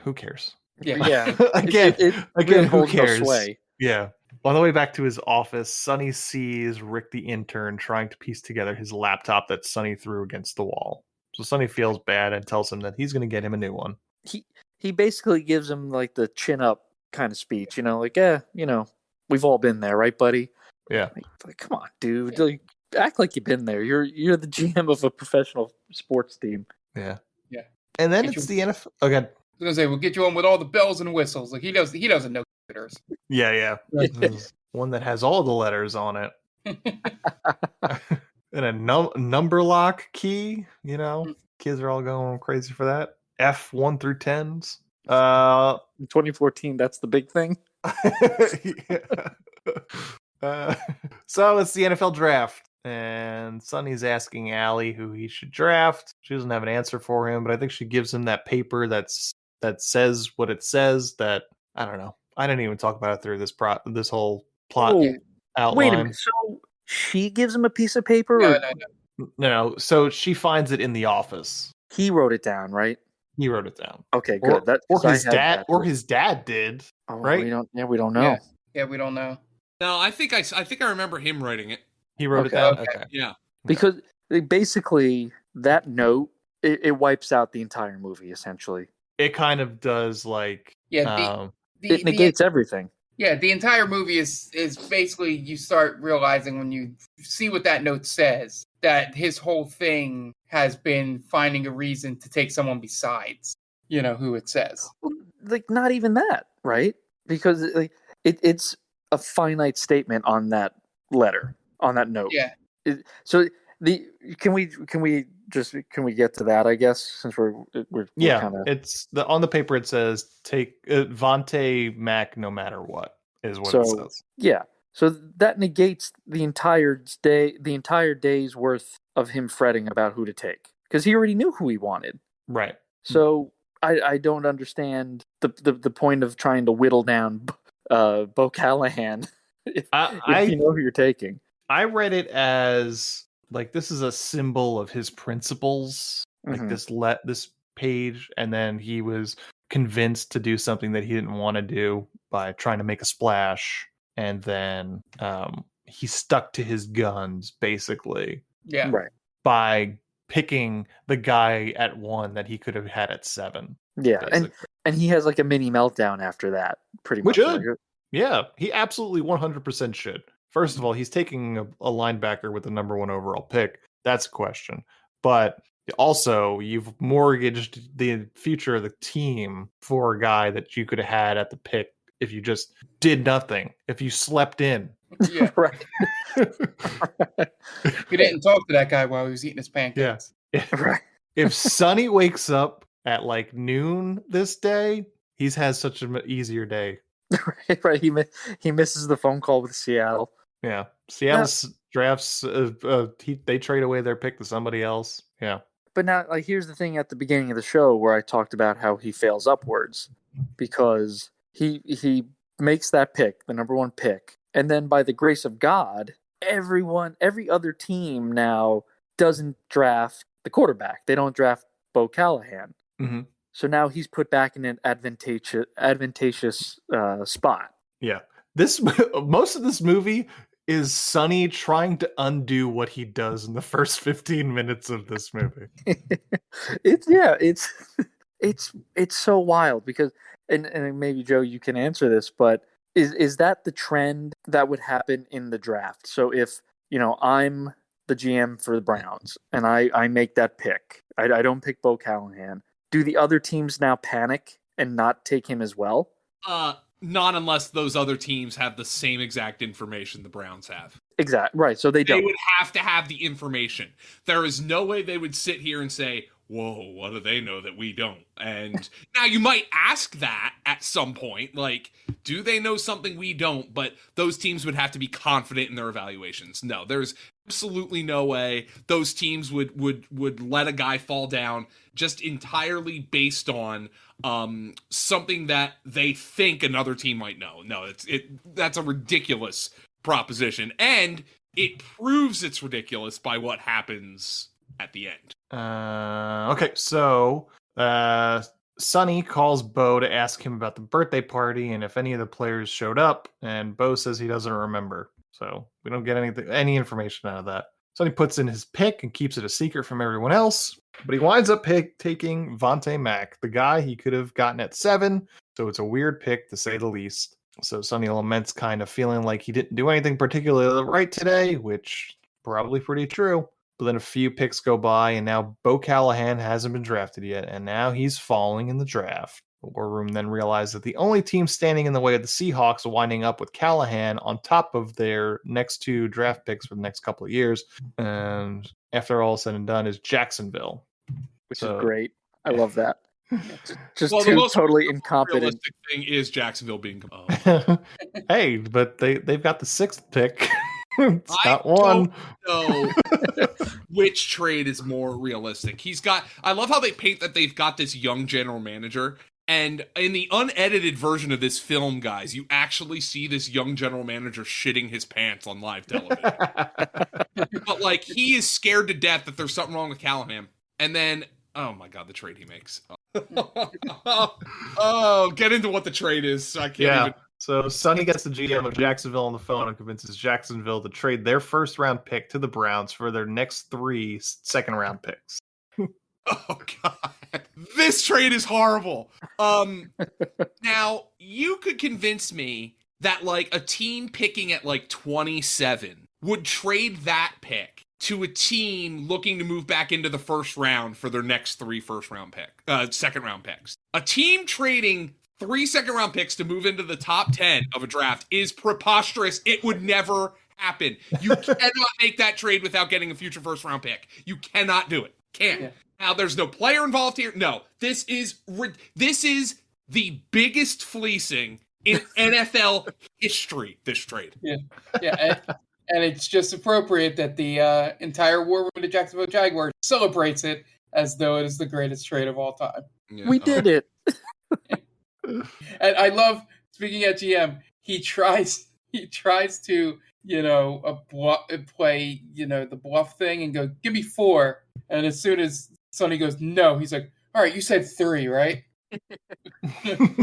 who cares? Yeah. Again, really who holds no cares? sway. Yeah. On the way back to his office, Sonny sees Rick the intern trying to piece together his laptop that Sonny threw against the wall. So Sonny feels bad and tells him that he's going to get him a new one. He basically gives him like the chin up kind of speech, like, we've all been there, right, buddy? Yeah. Like, come on, dude. Like, act like you've been there. You're the GM of a professional sports team. Yeah. Yeah. And then it's the NFL. Okay. I was gonna say we'll get you on with all the bells and whistles. Like he doesn't know computers. Yeah. One that has all the letters on it. And a number lock key, Kids are all going crazy for that. F1 through 10s. In 2014, that's the big thing. So it's the NFL draft. And Sonny's asking Allie who he should draft. She doesn't have an answer for him, but I think she gives him that paper that says what it says. That I don't know. I didn't even talk about it through this whole plot outline. Wait a minute. So she gives him a piece of paper? No. So she finds it in the office. He wrote it down, right? He wrote it down. Okay, good. Or his dad did. Right? We don't know. Yeah, we don't know. No, I think I remember him writing it. He wrote it down. Okay. Yeah. Because basically that note it wipes out the entire movie essentially. It kind of does, like it negates everything. Yeah, the entire movie is basically you start realizing when you see what that note says that his whole thing has been finding a reason to take someone besides, who it says. Like not even that, right? Because like it's a finite statement on that letter, on that note. Yeah. So can we get to that? I guess since we're kinda... It's on the paper. It says take Vontae Mac no matter what is what it says. Yeah. So that negates the entire day's worth of him fretting about who to take because he already knew who he wanted. Right. So I don't understand the point of trying to whittle down Bo Callahan if you know who you're taking. I read it as like this is a symbol of his principles, like this page, and then he was convinced to do something that he didn't want to do by trying to make a splash, and then he stuck to his guns basically. Yeah, right. By picking the guy at 1 that he could have had at 7. Yeah, basically. and he has like a mini meltdown after that, pretty much. Yeah, he absolutely 100% should. First of all, he's taking a linebacker with the number 1 overall pick. That's a question. But Also, you've mortgaged the future of the team for a guy that you could have had at the pick if you just did nothing, if you slept in. Yeah. Right. We didn't talk to that guy while he was eating his pancakes. Right. If Sonny wakes up at like noon this day, he's had such an easier day. Right. He misses the phone call with Seattle. Yeah. Seattle's drafts, they trade away their pick to somebody else. Yeah. But now, like, here's the thing at the beginning of the show where I talked about how he fails upwards because he makes that pick, the number one pick, and then by the grace of God, every other team now doesn't draft the quarterback. They don't draft Bo Callahan. Mm-hmm. So now he's put back in an advantageous spot. Yeah. Most of this movie is Sonny trying to undo what he does in the first 15 minutes of this movie. It's so wild because and maybe Joe you can answer this, but is that the trend that would happen in the draft? So if, I'm the GM for the Browns and I make that pick, I don't pick Bo Callahan, do the other teams now panic and not take him as well? Not unless those other teams have the same exact information the Browns have. Exactly. Right. So they don't. They would have to have the information. There is no way they would sit here and say, whoa, what do they know that we don't? And now you might ask that at some point, like, do they know something we don't? But those teams would have to be confident in their evaluations. No, there's absolutely no way those teams would let a guy fall down just entirely based on something that they think another team might know. No, that's a ridiculous proposition, and it proves it's ridiculous by what happens at the end. Okay, so Sonny calls Bo to ask him about the birthday party and if any of the players showed up, and Bo says he doesn't remember. So we don't get any information out of that. Sonny puts in his pick and keeps it a secret from everyone else, but he winds up taking Vontae Mack, the guy he could have gotten at 7, so it's a weird pick to say the least. So Sonny laments kind of feeling like he didn't do anything particularly right today, which probably pretty true. But then a few picks go by, and now Bo Callahan hasn't been drafted yet, and now he's falling in the draft. The War Room then realized that the only team standing in the way of the Seahawks winding up with Callahan on top of their next 2 draft picks for the next couple of years, and after all said and done, is Jacksonville. Which is great. I love that. Just well, two totally incompetent. Realistic thing is Jacksonville being. Hey, but they've got the 6th pick. It's not one. No, which trade is more realistic? I love how they paint that they've got this young general manager, and in the unedited version of this film, guys, you actually see this young general manager shitting his pants on live television. But like, he is scared to death that there's something wrong with Callahan, and then oh my god, the trade he makes. Oh, get into what the trade is. I can't even. So Sonny gets the GM of Jacksonville on the phone and convinces Jacksonville to trade their first-round pick to the Browns for their next 3 second-round picks. Oh god, this trade is horrible. Now you could convince me that like a team picking at like 27 would trade that pick to a team looking to move back into the first round for their next 3 second-round picks. A team trading 3 second-round picks to move into the top 10 of a draft is preposterous. It would never happen. You cannot make that trade without getting a future first-round pick. You cannot do it. Can't. Yeah. Now, there's no player involved here. No, this is the biggest fleecing in NFL history, this trade. Yeah. And it's just appropriate that the entire war room of the Jacksonville Jaguars celebrates it as though it is the greatest trade of all time. Yeah. We did it. And I love, speaking at GM, he tries to, play, the bluff thing and go, give me 4. And as soon as Sonny goes, no, he's like, all right, you said 3, right?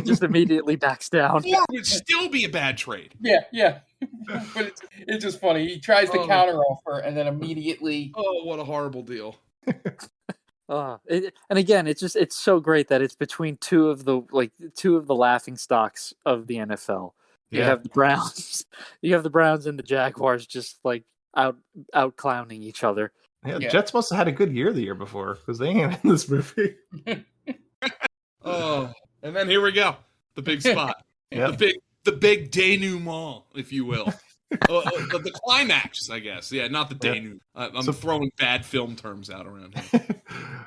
Just immediately backs down. 4 would still be a bad trade. Yeah. But it's just funny. He tries to counter offer and then immediately. Oh, what a horrible deal. And again, it's so great that it's between two of the laughing stocks of the NFL. You have the Browns, and the Jaguars just like out clowning each other. Yeah, Jets must have had a good year the year before because they ain't in this movie. Oh, and then here we go, the big spot, the big denouement, if you will, the climax, I guess. Yeah, not the denouement. I'm throwing bad film terms out around here.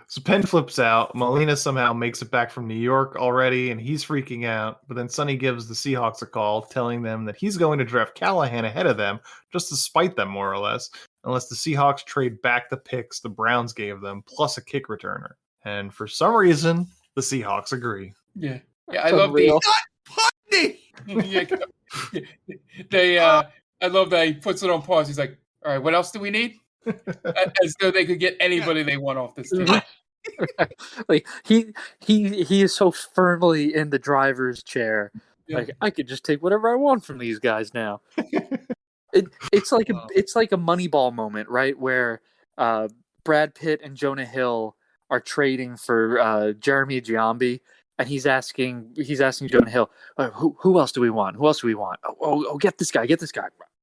So Penn flips out. Molina somehow makes it back from New York already, and he's freaking out. But then Sonny gives the Seahawks a call, telling them that he's going to draft Callahan ahead of them, just to spite them, more or less, unless the Seahawks trade back the picks the Browns gave them, plus a kick returner. And for some reason, the Seahawks agree. Yeah, I love the Putney. I love that he puts it on pause. He's like, "All right, what else do we need?" As though they could get anybody they want off this team. Like he is so firmly in the driver's chair. Yeah. Like, I could just take whatever I want from these guys now. It's like a Moneyball moment, right? Where Brad Pitt and Jonah Hill are trading for Jeremy Giambi, and he's asking Jonah Hill, who else do we want? Who else do we want? Oh, get this guy.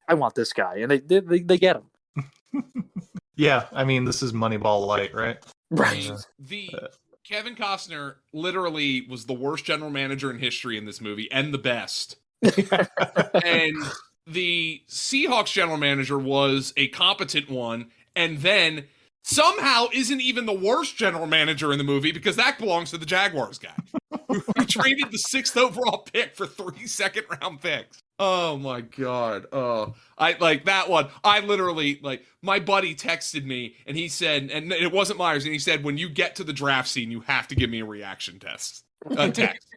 I want this guy, and they get him. Yeah, I mean, this is Moneyball light, right? Right. Kevin Costner literally was the worst general manager in history in this movie, and the best. And the Seahawks general manager was a competent one, and then somehow isn't even the worst general manager in the movie, because that belongs to the Jaguars guy who traded the 6th overall pick for 3 second-round picks. Oh my God. Oh, I like that one. I literally, like, my buddy texted me and he said, and it wasn't Myers, and he said, when you get to the draft scene, you have to give me a reaction text.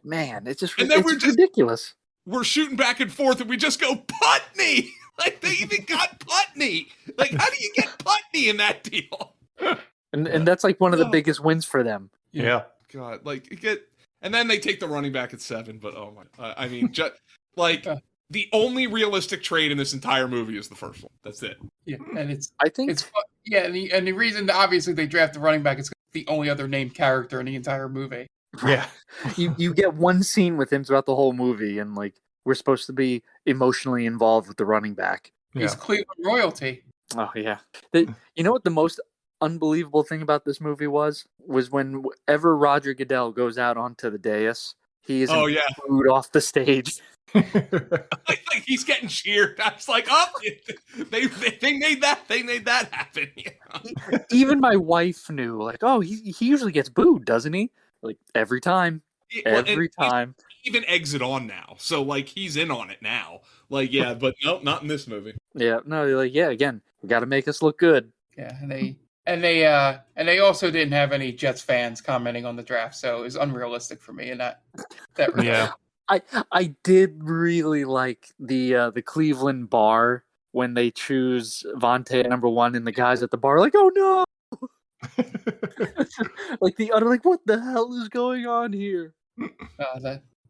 Man, it's just, and then it's ridiculous. We're shooting back and forth and we just go, Putney! Like, they even got Putney! Like, how do you get Putney in that deal? And that's like one of the biggest wins for them. Yeah. God, like, and then they take the running back at 7, but oh my, I mean, just, like, the only realistic trade in this entire movie is the first one. That's it. Yeah, and it's and the reason that obviously they draft the running back is the only other named character in the entire movie. Yeah. you get one scene with him throughout the whole movie, and like we're supposed to be emotionally involved with the running back. He's Cleveland royalty. Oh yeah. You know what the most unbelievable thing about this movie was whenever Roger Goodell goes out onto the dais, he is booed off the stage. like he's getting cheered. I was like, oh, they made that happen. You know? Even my wife knew, like, oh, he usually gets booed, doesn't he? Like every time. Every time. He even exit on now. So like he's in on it now. Like, yeah, but nope, not in this movie. Yeah, no, they're like, yeah, again, we gotta make us look good. Yeah, and they also didn't have any Jets fans commenting on the draft, so it was unrealistic for me in that regard. Yeah. I did really like the Cleveland bar when they choose Vontae at number 1 and the guys at the bar are like, oh no. Like the other, like, what the hell is going on here?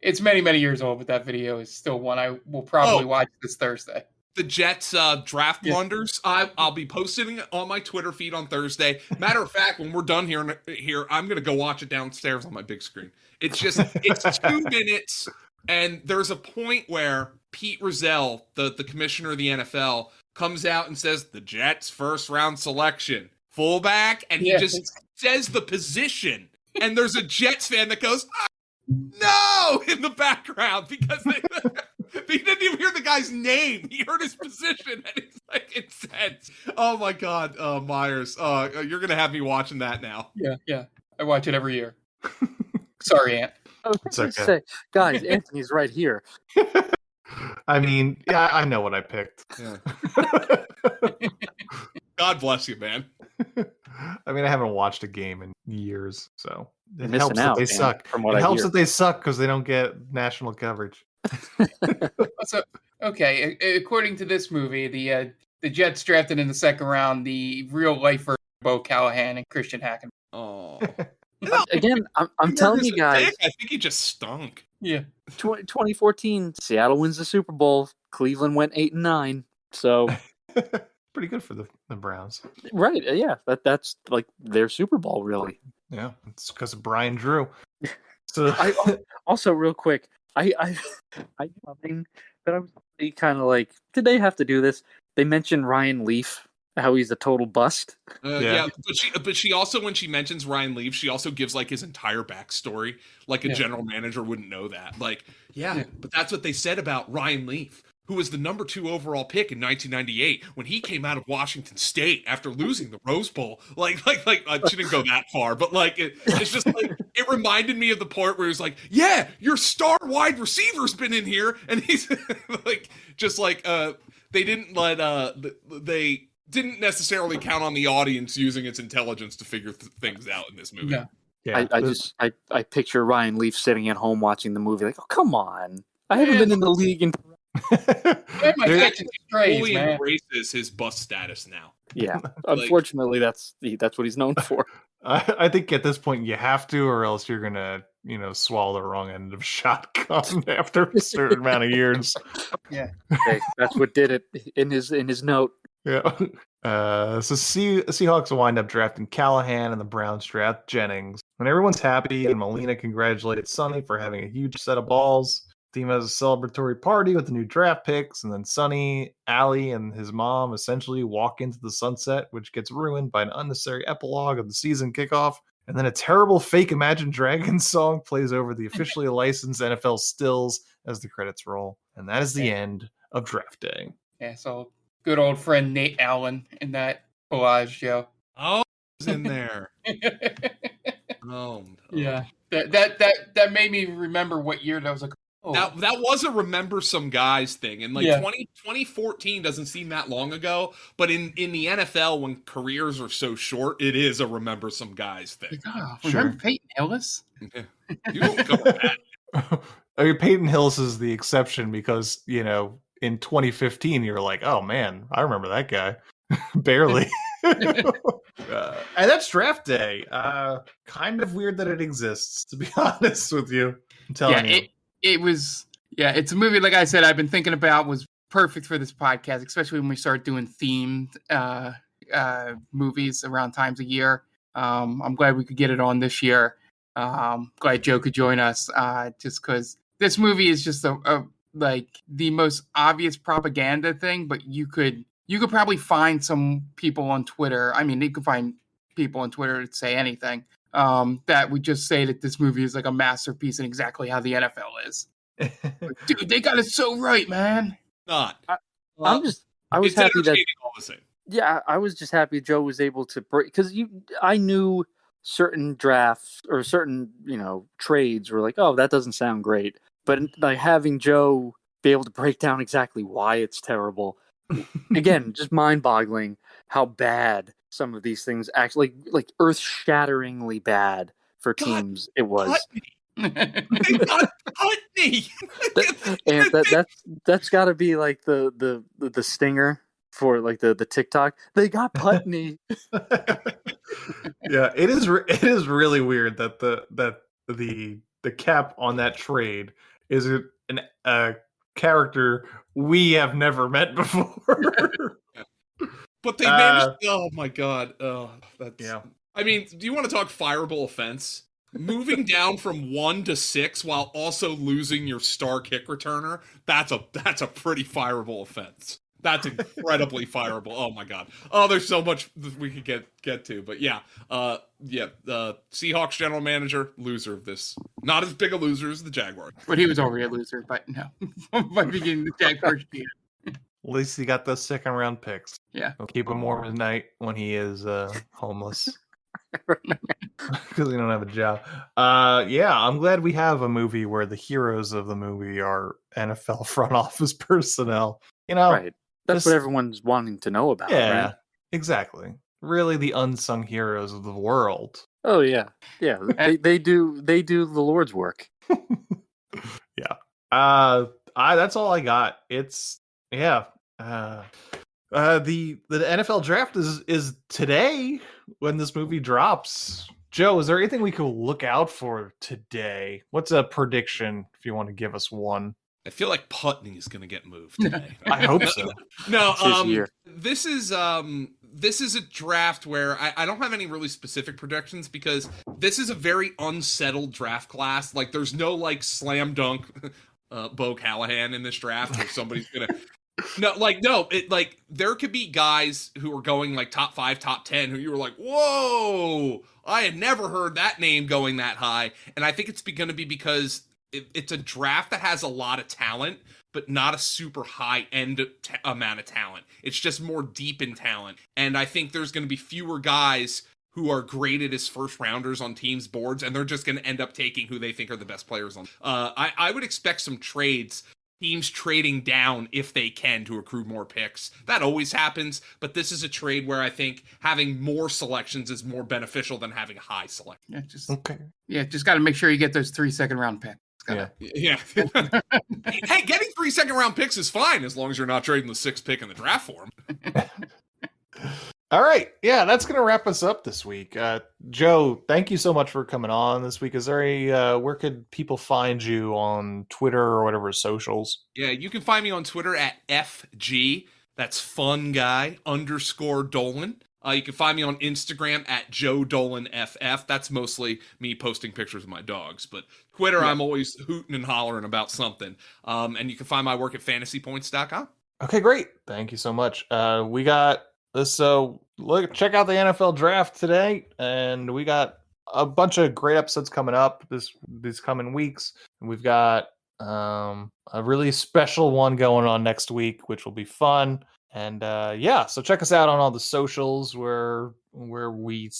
It's many years old, but that video is still one I will probably watch this Thursday. The Jets draft blunders. I'll be posting it on my Twitter feed on Thursday. Matter of fact, when we're done here, I'm gonna go watch it downstairs on my big screen. It's 2 minutes, and there's a point where Pete Rozelle, the commissioner of the NFL, comes out and says the Jets' first round selection, fullback, and he just says the position, and there's a Jets fan that goes, no, in the background, because he didn't even hear the guy's name. He heard his position, and he's like incensed. Oh my God, Myers, you're gonna have me watching that now. Yeah, I watch it every year. Sorry, Ant. It's okay. Guys, Anthony's right here. I mean, yeah, I know what I picked. Yeah. God bless you, man. I mean, I haven't watched a game in years, so it Missing helps out, that they man, suck. from what It I helps hear. that they suck because they don't get national coverage. So, okay, according to this movie, the Jets drafted in the 2nd round the real lifer Bo Callahan and Christian Hacken. Oh. Again, I'm telling you guys. I think he just stunk. Yeah. 2014, Seattle wins the Super Bowl. Cleveland went 8-9. So pretty good for the Browns. Right? Yeah, that's like their Super Bowl, really. Yeah, it's because of Brian Drew. So I also real quick, I something that I was kind of like, did they have to do this? They mentioned Ryan Leaf how he's a total bust. Yeah, but she also, when she mentions Ryan Leaf, she also gives like his entire backstory. Like a general manager wouldn't know that. Like, but that's what they said about Ryan Leaf, who was the number 2 overall pick in 1998 when he came out of Washington State after losing the Rose Bowl. Like she didn't go that far, but like it's just like it reminded me of the part where he's like, "Yeah, your star wide receiver's been in here," and he's like, just like they didn't they didn't necessarily count on the audience using its intelligence to figure things out in this movie. Yeah. I picture Ryan Leaf sitting at home watching the movie, like, oh come on, I haven't been in the league in. Fully embraces his bust status now. Yeah, unfortunately, that's what he's known for. I think at this point you have to, or else you're gonna, swallow the wrong end of shotgun after a certain amount of years. Yeah, hey, that's what did it in his note. Yeah. So Seahawks wind up drafting Callahan, and the Browns draft Jennings. When everyone's happy, and Molina congratulated Sonny for having a huge set of balls. Team has a celebratory party with the new draft picks, and then Sonny, Allie, and his mom essentially walk into the sunset, which gets ruined by an unnecessary epilogue of the season kickoff. And then a terrible fake Imagine Dragons song plays over the officially licensed NFL stills as the credits roll. And that is the end of draft day. Yeah, so good old friend Nate Allen in that collage, Joe. Oh, he's in there. Yeah. That made me remember what year that was. Like, that was a remember some guys thing, and 2014 doesn't seem that long ago, but in the NFL, when careers are so short, it is a remember some guys thing. Remember Peyton Hillis? You don't cover that. I mean, Peyton Hillis is the exception because in 2015 you're like, oh man, I remember that guy. Barely. And that's draft day. Kind of weird that it exists, to be honest with you. I'm telling you. It was, it's a movie, like I said, I've been thinking about, was perfect for this podcast, especially when we start doing themed movies around times a year. I'm glad we could get it on this year. Glad Joe could join us, just because this movie is just like the most obvious propaganda thing, but you could probably find some people on Twitter. I mean, you can find people on Twitter that say anything. That would just say that this movie is like a masterpiece and exactly how the NFL is. Dude, they got it so right, man. I was happy that all the same. Yeah, I was just happy Joe was able to break, because I knew certain drafts or certain trades were like, oh, that doesn't sound great, but like having Joe be able to break down exactly why it's terrible, again, just mind-boggling how bad some of these things actually, like earth-shatteringly bad for teams it was. They got Putney. And that's got to be like the stinger for like the TikTok. They got Putney. Yeah, it is really weird that the cap on that trade is a character we have never met before. But they managed. Oh my god! I mean, do you want to talk fireable offense? Moving down from 1 to 6 while also losing your star kick returner. That's a pretty fireable offense. That's incredibly fireable. Oh my god. Oh, there's so much we could get to, but Seahawks general manager, loser of this. Not as big a loser as the Jaguars. But he was already a loser, but no. By beginning the Jaguars beat him. At least he got those second round picks. Yeah. He'll keep him warm at night when he is homeless. Because we don't have a job. I'm glad we have a movie where the heroes of the movie are NFL front office personnel. Right. That's what everyone's wanting to know about. Yeah, right? Exactly. Really, the unsung heroes of the world. Oh yeah. They do the Lord's work. Yeah. That's all I got. It's the NFL draft is today when this movie drops. Joe, is there anything we could look out for today? What's a prediction if you want to give us one? I feel like Putney's going to get moved today. I hope so. No, this is a draft where I don't have any really specific predictions because this is a very unsettled draft class. Like, there's no like slam dunk Bo Callahan in this draft where somebody's gonna There could be guys who are going like top 5, top 10 who you were like, whoa, I had never heard that name going that high. And I think it's going to be because it's a draft that has a lot of talent, but not a super high end amount of talent. It's just more deep in talent. And I think there's going to be fewer guys who are graded as first rounders on teams' boards, and they're just going to end up taking who they think are the best players on. I would expect some trades, teams trading down if they can to accrue more picks. That always happens, but this is a trade where I think having more selections is more beneficial than having a high selection. Just got to make sure you get those 3 second-round picks. Yeah. Hey, getting 3 second-round picks is fine as long as you're not trading the 6th pick in the draft for them. All right. Yeah, that's going to wrap us up this week. Joe, thank you so much for coming on this week. Is there where could people find you on Twitter or whatever socials? Yeah, you can find me on Twitter at FG. That's fun guy _Dolan. You can find me on Instagram at Joe Dolan FF. That's mostly me posting pictures of my dogs. But Twitter, I'm always hooting and hollering about something. And you can find my work at fantasypoints.com. Okay, great. Thank you so much. We got this. So check out the NFL draft today. And we got a bunch of great episodes coming up these coming weeks. And we've got a really special one going on next week, which will be fun. And so check us out on all the socials where we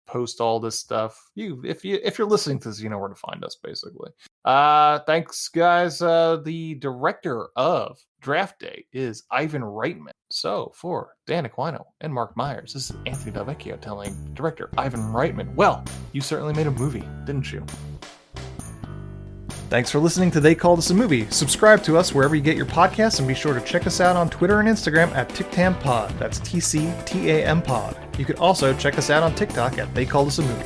post all this stuff. If you're listening to this, you know where to find us, basically. Thanks, guys. The director of Draft Day is Ivan Reitman. So for Dan Aquino and Mark Myers, this is Anthony Delvecchio telling director Ivan Reitman, well, you certainly made a movie, didn't you? Thanks for listening to They Called Us a Movie. Subscribe to us wherever you get your podcasts, and be sure to check us out on Twitter and Instagram at TicTamPod. That's TCTAM Pod. You can also check us out on TikTok at They Called Us a Movie.